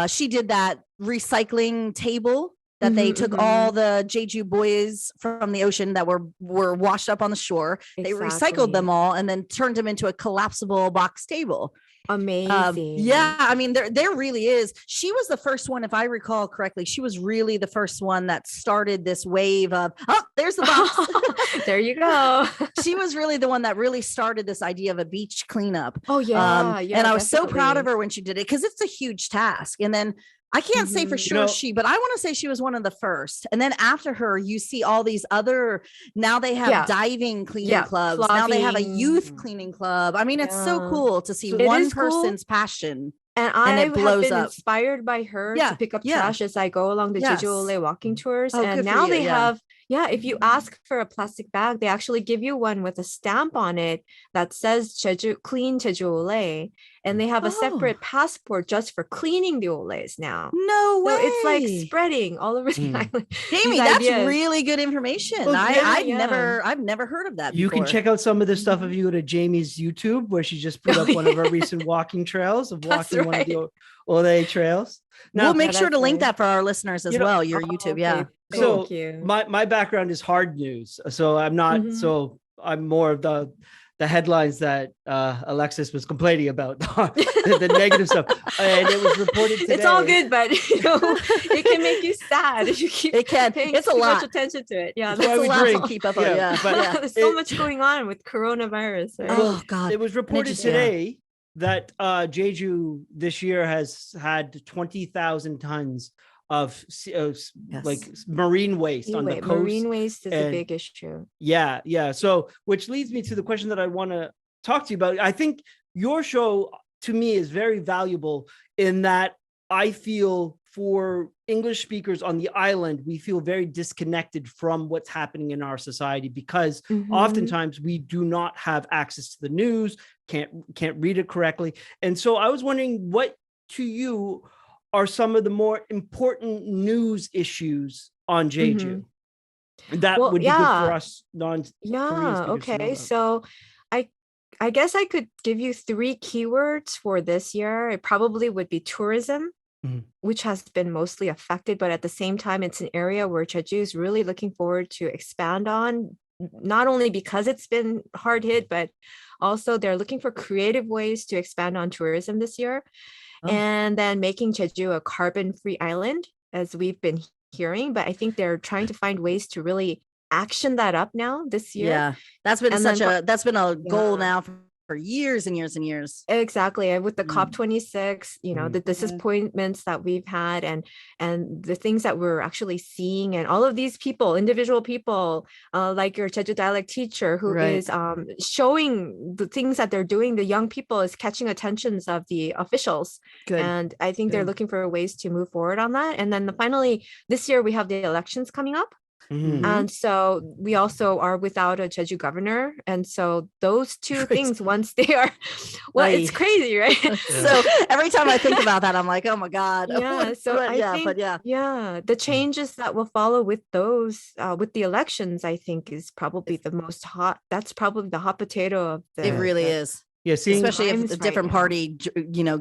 she did that recycling table that they took all the Jeju boys from the ocean that were washed up on the shore. They recycled them all and then turned them into a collapsible box table. Amazing. Yeah, I mean, there really is. She was the first one, if I recall correctly. She was really the first one that started this wave of, oh, there's the box. There you go. She was really the one that really started this idea of a beach cleanup. Oh yeah, yeah. And I was so proud of her when she did it, because it's a huge task. And then I can't say for sure but I want to say she was one of the first. And then after her, you see all these other, now they have diving cleaning clubs. Now they have a youth cleaning club. I mean, it's so cool to see one person's passion. And I it blows have been up. Inspired by her to pick up trash as I go along the Jeju walking tours. Oh, and now they have, if you ask for a plastic bag, they actually give you one with a stamp on it that says Jeju, clean Jeju Ole. And they have a separate passport just for cleaning the oles now. No way. So it's like spreading all over the island. Jamie, that's really good information. Well, I've never heard of that You before. can check out some of this stuff if you go to Jamie's YouTube, where she just put up one of her recent walking trails of walking one of the Ole trails. Now, we'll make sure to link that for our listeners as well, your YouTube. Yeah. So my background is hard news. So I'm not, so I'm more of the headlines that Alexis was complaining about, the negative stuff. And it was reported today. It's all good, but it can make you sad if you keep paying it's a too lot. much attention to it. Yeah, that's a lot to keep up on. There's so much going on with coronavirus. Right? Oh God. It was reported today that Jeju this year has had 20,000 tons of like marine waste on the coast. Marine waste is a big issue. Yeah. So, which leads me to the question that I want to talk to you about. I think your show, to me, is very valuable in that I feel for English speakers on the island, we feel very disconnected from what's happening in our society, because oftentimes we do not have access to the news, can't read it correctly. And so I was wondering, what to you are some of the more important news issues on Jeju that would be good for us non-Korean speakers to know about? So I guess I could give you 3 keywords for this year. It probably would be tourism, which has been mostly affected, but at the same time, it's an area where Jeju is really looking forward to expand on, not only because it's been hard hit, but also they're looking for creative ways to expand on tourism this year. And then making Jeju a carbon-free island, as we've been hearing. But I think they're trying to find ways to really action that up now this year. Yeah, that's been that's been a goal now for years and years and years. Exactly. And with the COP26, the disappointments that we've had and the things that we're actually seeing, and all of these people, individual people, like your Jeju dialect teacher who is showing the things that they're doing, the young people is catching attentions of the officials. Good. And I think they're looking for ways to move forward on that. And then finally, this year we have the elections coming up. And so we also are without a Jeju governor. And so those two things, once they are, it's crazy, right? So every time I think about that, I'm like, oh my God. Yeah. So I think, the changes that will follow with those, with the elections, I think is probably the most hot. That's probably the hot potato of the. It really is. Yeah, especially if a different party,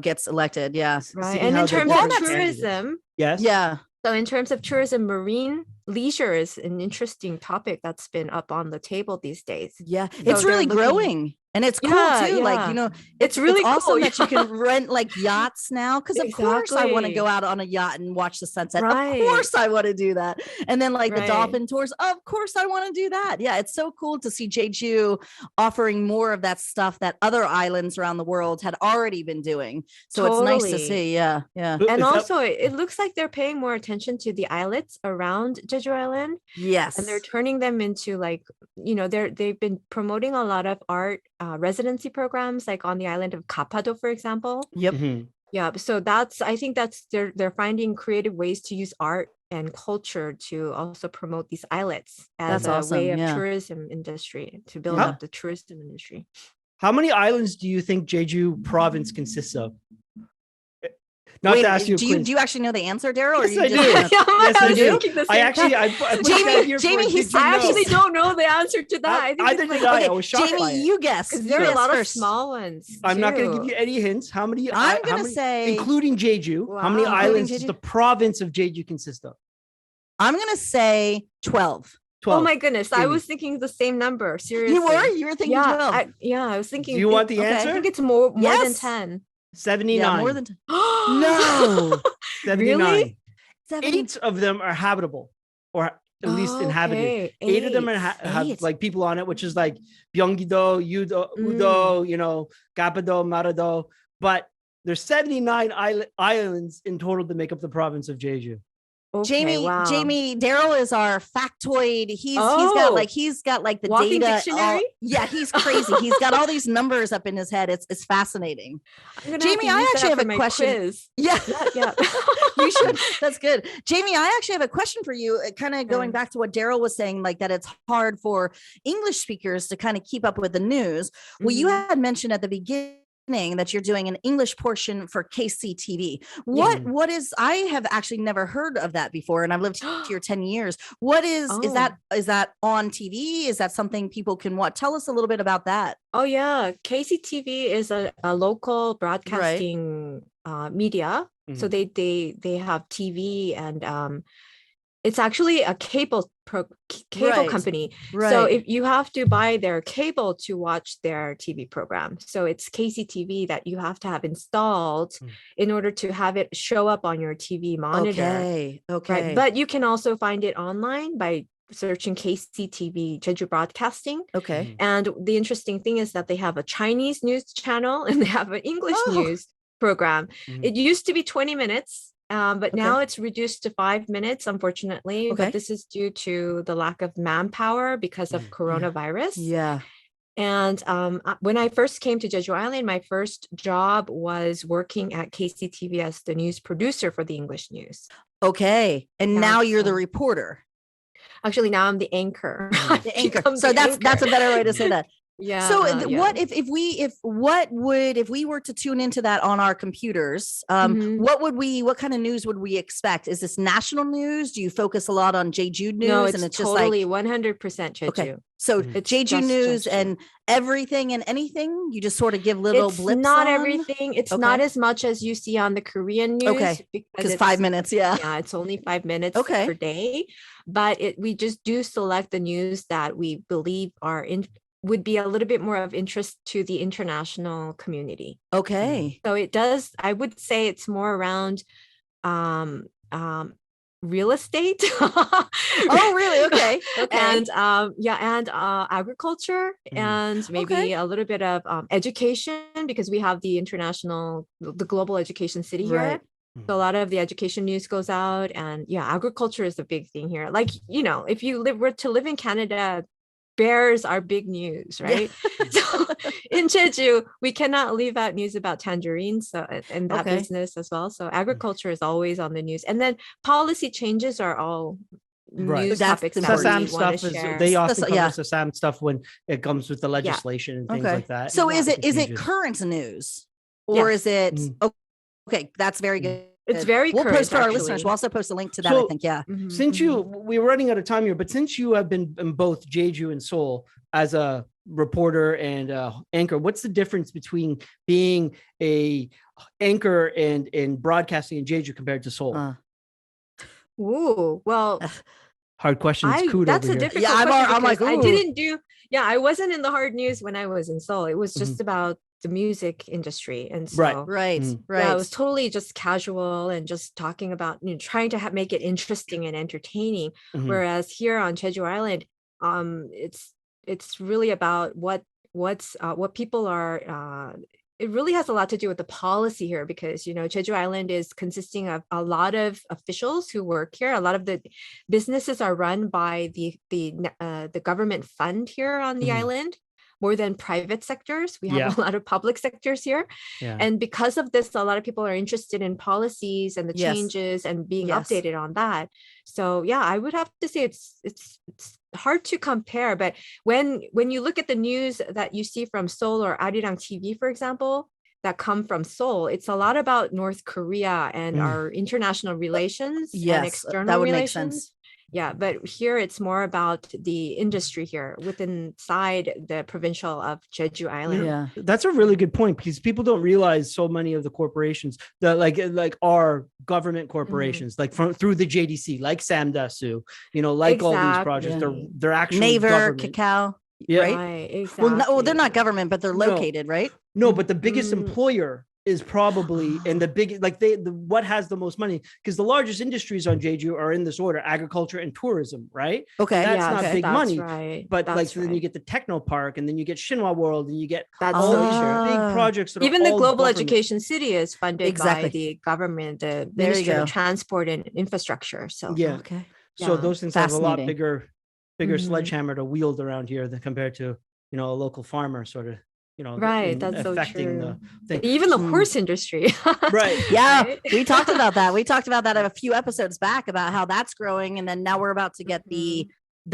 gets elected. Yeah. Right. And in terms of tourism. Yes. Yeah. So in terms of tourism, marine leisure is an interesting topic that's been up on the table these days. Yeah, it's really growing. And it's cool too. Like, it's really awesome that you can rent like yachts now. Cause of course I want to go out on a yacht and watch the sunset. Of course I want to do that. And then like the dolphin tours, of course I want to do that. Yeah. It's so cool to see Jeju offering more of that stuff that other islands around the world had already been doing. So it's nice to see. Yeah. Yeah. And also it looks like they're paying more attention to the islets around Jeju Island. Yes. And they're turning them into like, they've been promoting a lot of art residency programs, like on the island of Kapado, for example. Yep. Yeah. So I think they're finding creative ways to use art and culture to also promote these islets as a way of tourism industry, to build up the tourism industry. How many islands do you think Jeju province consists of? Not to ask you. Do you actually know the answer, Daryl? Yes, I do. Yes, I do. Jamie, I actually don't know the answer to that. I didn't know. I was shocked by it. Jamie, you guess. There are a lot of small ones. I'm not going to give you any hints. How many? I'm going to say, including Jeju, how many islands does the province of Jeju consist of? I'm going to say 12. 12. Oh my goodness. I was thinking the same number. Seriously. You were thinking 12. I was thinking. Do you want the answer? I think it's more than 10. 79. Yeah, more than No. 79. Really? 8 of them are habitable, or at least inhabited. Okay. 8 of them have Eight. like people on it, which is like Gyeonggi-do, Udo, Gapado, Marado. But there's 79 islands in total to make up the province of Jeju. Jamie, Daryl is our factoid. He's got like the walking data. dictionary. He's crazy. He's got all these numbers up in his head. It's fascinating. Jamie, I actually have a question. Quiz. Yeah. You should. Yeah. That's good. Jamie, I actually have a question for you. Kind of going back to what Daryl was saying, like that it's hard for English speakers to kind of keep up with the news. Well, you had mentioned at the beginning that you're doing an English portion for KCTV. What is, I have actually never heard of that before, and I've lived here 10 years. What is that on TV? Is that something people can watch? Tell us a little bit about that. Oh yeah, KCTV is a local broadcasting media. So they have TV, and it's actually a cable company. Right. So if you have to buy their cable to watch their TV program, so it's KCTV that you have to have installed in order to have it show up on your TV monitor. Okay. Right? But you can also find it online by searching KCTV Jeju Broadcasting. Okay. And the interesting thing is that they have a Chinese news channel and they have an English news program. It used to be 20 minutes. But now it's reduced to 5 minutes, unfortunately. But this is due to the lack of manpower because of coronavirus. Yeah. And when I first came to Jeju Island, my first job was working at KCTV as the news producer for the English news. Okay. And now you're the reporter. Actually, now I'm the anchor. The anchor. So that's a better way to say that. Yeah. So what if we were to tune into that on our computers, what kind of news would we expect? Is this national news? Do you focus a lot on Jeju news? No, it's and it's totally just like 100% Jeju. Okay. So It's Jeju news Jeju. and everything and anything, you just sort of give little It's blips not on? everything. It's not as much as you see on the Korean news. Okay. Because 5 minutes. Yeah. It's only 5 minutes per day. But we just do select the news that we believe would be a little bit more of interest to the international community. Okay. So it does, I would say it's more around real estate. Oh, really? Okay. And agriculture and maybe a little bit of education, because we have the global education city here. So a lot of the education news goes out, and agriculture is a big thing here. Like, if you were to live in Canada, bears are big news, right? So in Jeju, we cannot leave out news about tangerines, and that business as well. So agriculture is always on the news, and then policy changes are all news topics. Sasam stuff is they often cover Sasam stuff when it comes with the legislation and things like that. So is it current news, or is it okay? That's very good. It's very current. We'll post for our listeners. We'll also post a link to that, I think. Yeah. Since we were running out of time here, but since you have been in both Jeju and Seoul as a reporter and anchor, what's the difference between being a anchor and broadcasting in Jeju compared to Seoul? Ooh, well, hard question. That's a difficult question. I'm like, I didn't do. Yeah, I wasn't in the hard news when I was in Seoul. It was just about the music industry, and so right. Yeah, it was totally just casual and just talking about trying to make it interesting and entertaining. Whereas here on Jeju Island, it's really about what people are. It really has a lot to do with the policy here, because Jeju Island is consisting of a lot of officials who work here. A lot of the businesses are run by the government fund here on the island, more than private sectors. We have a lot of public sectors here. And because of this, a lot of people are interested in policies and the changes and being updated on that. So I would have to say it's hard to compare. But when you look at the news that you see from Seoul or Arirang TV, for example, that come from Seoul, it's a lot about North Korea and our international relations and external that would relations. make sense. Yeah, but here it's more about the industry here inside the provincial of Jeju Island. Yeah, that's a really good point, because people don't realize so many of the corporations that like our government corporations, like through the JDC, like Samdasu, like all these projects, they're actually Naver, government. Cacao. Yeah, right, exactly. Well, they're not government, but they're located, right? No, but the biggest employer is probably and the big what has the most money, because the largest industries on Jeju are in this order: agriculture and tourism, right? Okay, that's not big money, right. But that's then you get the techno park, and then you get Shinhwa World, and you get that's all so these true. big projects. That Even are the all Global government. Education City is funded Exactly. by the government, the There you Ministry go. of Transport and Infrastructure. So Yeah. Okay. So Yeah. those things have a lot Fascinating. bigger Mhm. sledgehammer to wield around here than compared to a local farmer sort of right. That's so affecting true. the thing. Even the horse industry. Right. Yeah, Right? we talked about that. We talked about that a few episodes back about how that's growing, and then now we're about to get the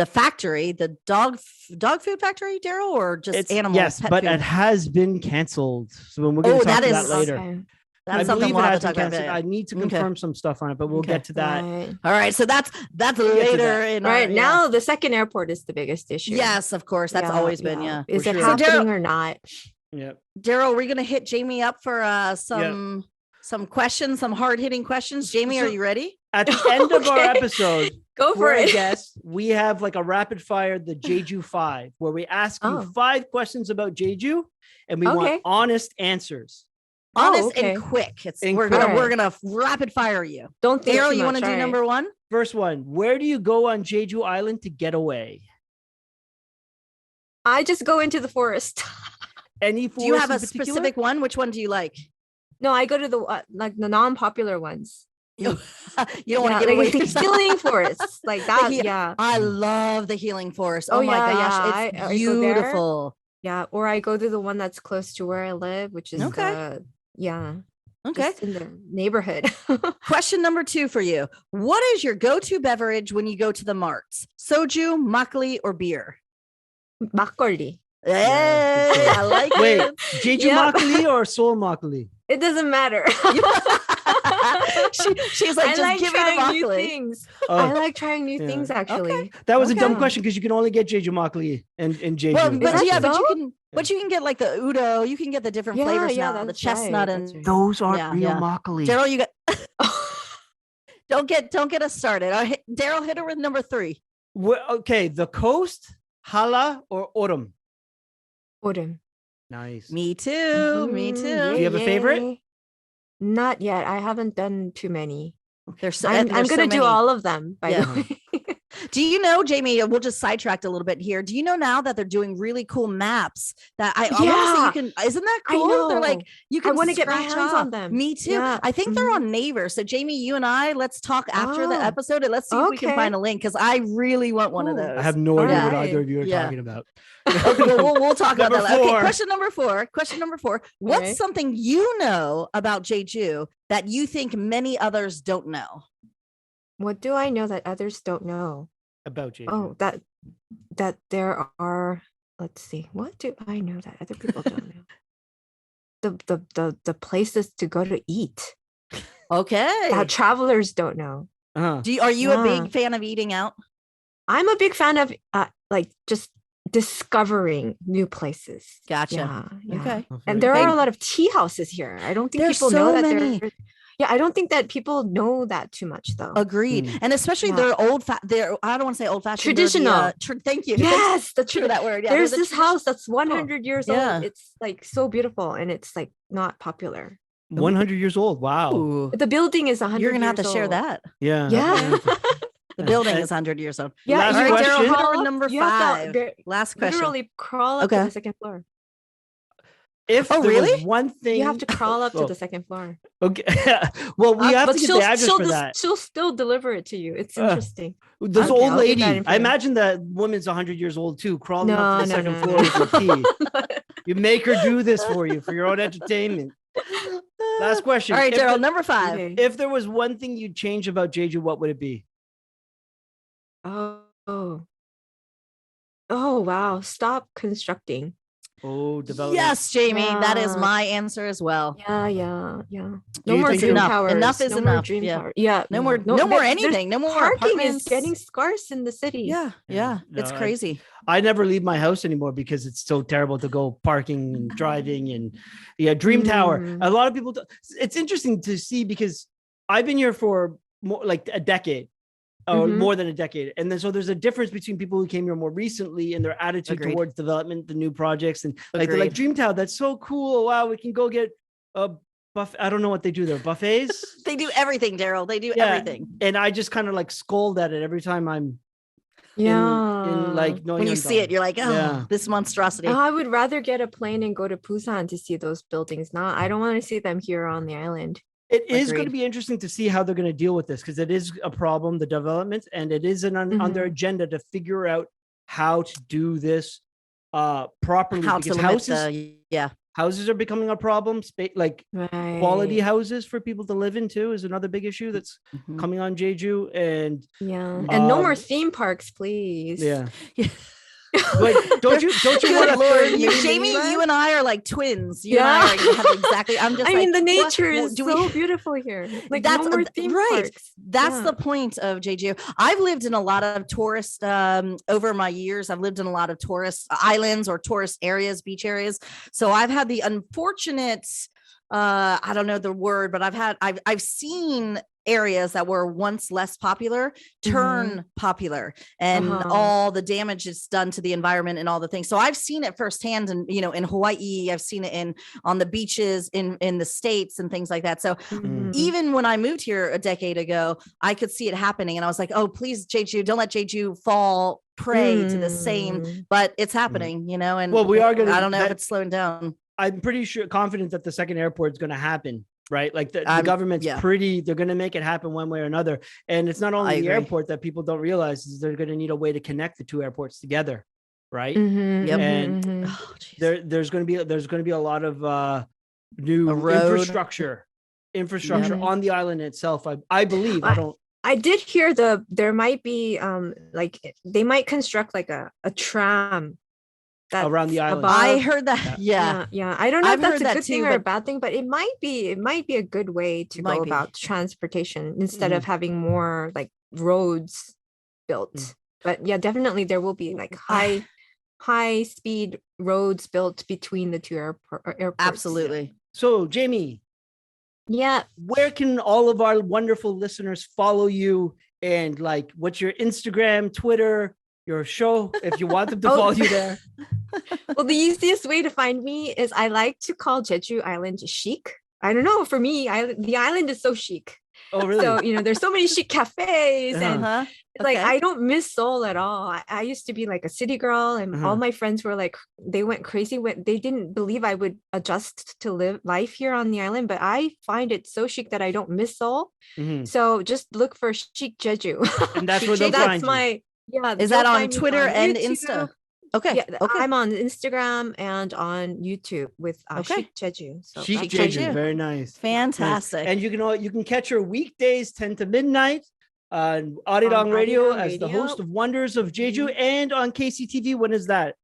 factory, the dog food factory, Daryl, or just animal. Yes, pet but food? it has been canceled. So when we're going to talk that about is- that later. Okay. That's I something believe we'll it have has to been talk about. canceled. I need to confirm some stuff on it, but we'll Okay. get to that. Right. All right, so that's get to later that. in Right our, now, the second airport is the biggest issue. Yes, of course, that's always been Is For it sure. So Daryl- happening or not? Yeah. Daryl, we're gonna hit Jamie up for some questions, some hard hitting questions. Jamie, So- are you ready? At the end of our Okay. episode, Go for for a it. guest, we have like a rapid fire, the Jeju 5, where we ask you Oh. 5 questions about Jeju, and we want Okay. honest answers. Honest okay. and quick. And we're quick. gonna rapid fire you. Don't think Daryl, too you want to much. do All right. number one? First one: where do you go on Jeju Island to get away? I just go into the forest. Any forest Do you have in a particular? specific one? Which one do you like? No, I go to the like the non-popular ones. You don't want Yeah, to give like away the yourself. healing forests, like that. he- Yeah, I love the healing forest. Oh, Oh, my yeah, gosh, yeah. it's I go there. beautiful. yeah. Or I go to the one that's close to where I live, which is Okay. Okay. just in the neighborhood. Question number 2 for you. What is your go-to beverage when you go to the Marts? Soju, makgeolli, or beer? Makgeolli. Hey, good choice. I like Wait, it. Jeju Yep. makgeolli or Seoul makgeolli? It doesn't matter. She's like, I just like give me the trying new makgeolli. things. Oh, I like trying new yeah. things. Actually, that was a dumb Okay. question because you can only get Jeju makgeolli in Jeju. Well, Is but that yeah, but you so? can, but you can get like the udo. You can get the different Yeah, flavors yeah, now. The that's chestnut right, and that's right. Those aren't Yeah, real yeah. makgeolli. Daryl, you got. Don't get us started. Daryl, hit her with number 3. Okay, the coast, hala or autumn? Autumn. Nice. Me too. Me Mhm, too. Do you have a favorite? yay. Not yet. I haven't done too many. There's so, I'm there's so gonna do many. all of them. By Yeah. the way. Do you know, Jamie? We'll just sidetrack a little bit here. Do you know now that they're doing really cool maps that I want to say Yeah. you can? Isn't that I cool? They're like know. you I can wanna get my scratch hands off. on them. Me too. Yeah. I think they're on Naver. So Jamie, you and I, let's talk after the Oh, episode and let's see if we can okay. find a link because I really want one of Cool. those. I have no idea what Alright. either of you are Yeah. talking about. Okay, well, we'll talk about Number that. Okay, 4. question number 4. Question number 4. What's Alright. something you know about Jeju that you think many others don't know? What do I know that others don't know? About Jeju. Oh, that there are. Let's see. What do I know that other people don't know? The places to go to eat Okay. that travelers don't know. Uh-huh. Are you a Yeah. big fan of eating out? I'm a big fan of like just discovering new places. Gotcha. Yeah. Okay. And there are Hey. a lot of tea houses here. I don't think There's people so know that many. there. Yeah, I don't think that people know that too much though. Agreed. Mm. And especially Yeah. they're they're I don't want to say old fashioned. Traditional. Thank you. Yes, the True that word. Yeah, There's they're the this house that's 100 years Yeah. old. It's like so beautiful and it's like not popular. 100 years old. Wow. Ooh. The building is 100 You're gonna have to years share old. that. Yeah. Yeah. The building is 100 years old. Yeah, Last you All right, have to question. Daryl, crawl hit up- number you have to 5. ver- Last question. Literally crawl up to Okay. the second floor. If Oh, there was really? one thing, You have to crawl up to Oh. the second floor. Okay. Well, we have But to get the address for that. she'll still deliver it to you. It's Uh, interesting. This Okay, old I'll get lady, that info. I imagine that woman's 100 years old too, crawling up to the second no. floor with her tea. You make her do this for you for your own entertainment. Last question. All right, If Daryl, the- number 5. Okay. If there was one thing you'd change about Jeju, what would it be? Oh, wow. Stop constructing. Oh, development. Yes, Jamie, that is Yeah. my answer as well. Yeah. No you more think dream enough- towers. enough is no more enough, dream yeah. tower. Yeah. No more there's- anything. No more Parking apartments. is getting scarce in the city. Yeah. It's No, crazy. I never leave my house anymore because it's so terrible to go parking and driving and Dream Tower. Mm. A lot of people, it's interesting to see because I've been here for more like a decade or Mhm. more than a decade. And then, so there's a difference between people who came here more recently and their attitude Agreed. towards development, the new projects and like, they're like Agreed. Dream Tower. That's so cool. Wow. We can go get I don't know what they do there. Buffets. They do everything, Daryl. They do everything. And I just kind of like scold at it every time I'm in like when you see it, you're like, this monstrosity. I would rather get a plane and go to Busan to see those buildings. I don't want to see them here on the island. It is going to be interesting to see how they're going to deal with this, because it is a problem, the development, and it is on their agenda to figure out how to do this properly. How because to limit houses are becoming a problem. Quality houses for people to live in too is another big issue that's coming on Jeju. And and no more theme parks, please. Wait, don't you want to Lord, Jamie, you and I are like twins. You and I have exactly. I mean, the nature is so beautiful here. Like, that's no more theme parks. That's the point of Jeju. I've lived in a lot of tourist over my years. I've lived in a lot of tourist islands or tourist areas, beach areas. So I've had the unfortunate, I don't know the word, but I've seen areas that were once less popular turn popular, and all the damage is done to the environment and all the things. So I've seen it firsthand, and in Hawaii, I've seen it on the beaches in the States and things like that. So even when I moved here a decade ago, I could see it happening, and I was like, oh, please, Jeju, don't let Jeju fall prey to the same. But it's happening, and we are going to, I don't know if it's slowing down. I'm pretty confident that the second airport is going to happen. Right. Like the government's they're going to make it happen one way or another. And it's not only the airport that people don't realize is they're going to need a way to connect the two airports together. Right. And there's going to be a lot of new infrastructure on the island itself. I believe. I did hear there might be they might construct like a tram around the island. I heard that. Yeah. I don't know if that's a good thing or a bad thing, but it might be a good way to go about transportation instead of having more like roads built. But yeah, definitely there will be like high speed roads built between the two airports. Absolutely. So Jamie, where can all of our wonderful listeners follow you, and like what's your Instagram, Twitter, your show, if you want them to follow you there? Well, the easiest way to find me is I like to call Jeju Island chic. I don't know, for me, the island is so chic. Oh, really? So, there's so many chic cafes and I don't miss Seoul at all. I used to be like a city girl, and all my friends were like, they went crazy when they didn't believe I would adjust to live life here on the island. But I find it so chic that I don't miss Seoul. So just look for chic Jeju. And that's where they'll find you. Is that on Twitter and Insta? Okay. I'm on Instagram and on YouTube with Chic Jeju. So Chic Jeju, very nice, fantastic. And you can catch her weekdays 10 to midnight on Arirang Radio as the host of Wonders of Jeju, and on KCTV. When is that?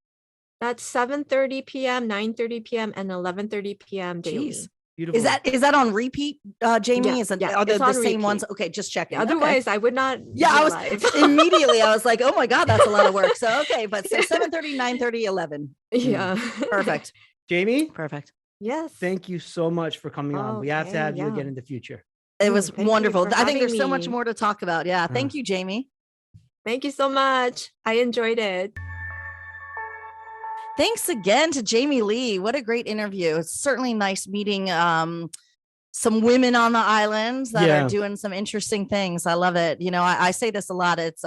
That's 7:30 p.m., 9:30 p.m., and 11:30 p.m. daily. Jeez. Beautiful. Is that on repeat, Jamie? Are they the same ones? Okay, just checking. Otherwise, I would not. Yeah, I was immediately. I was like, oh my God, that's a lot of work. So okay, but so 7:30, 9:30, 11. Yeah, perfect. Jamie, perfect. Yes. Thank you so much for coming on. We have to have you again in the future. It was wonderful. I think there's so much more to talk about. Yeah, thank you, Jamie. Thank you so much. I enjoyed it. Thanks again to Jamie Lee. What a great interview. It's certainly nice meeting some women on the islands that are doing some interesting things. I love it. I say this a lot. It's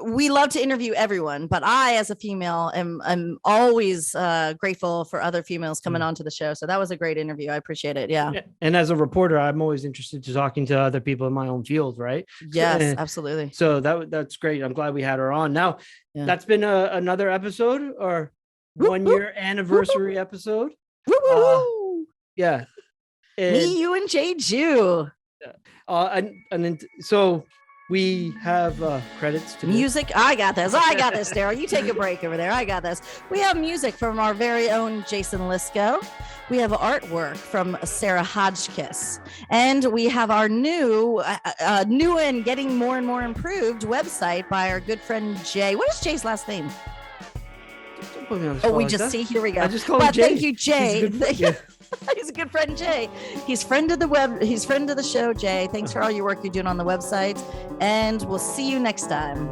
we love to interview everyone, but I, as a female, am always grateful for other females coming onto the show. So that was a great interview. I appreciate it. Yeah. And as a reporter, I'm always interested to talking to other people in my own field, right? Yes, absolutely. So that's great. I'm glad we had her on. Now, that's been another episode, or 1 year anniversary episode. Yeah. Me, you, and Jeju. And then so we have credits to music. I got this, Daryl. You take a break over there. I got this. We have music from our very own Jason Lisco. We have artwork from Sarah Hodgkiss. And we have our new and getting more and more improved website by our good friend Jay. What is Jay's last name? We just see. Here we go. I just call him Jay. Thank you, Jay. He's a good friend, Jay. He's friend of the web. He's friend of the show, Jay. Thanks for all your work you're doing on the website. And we'll see you next time.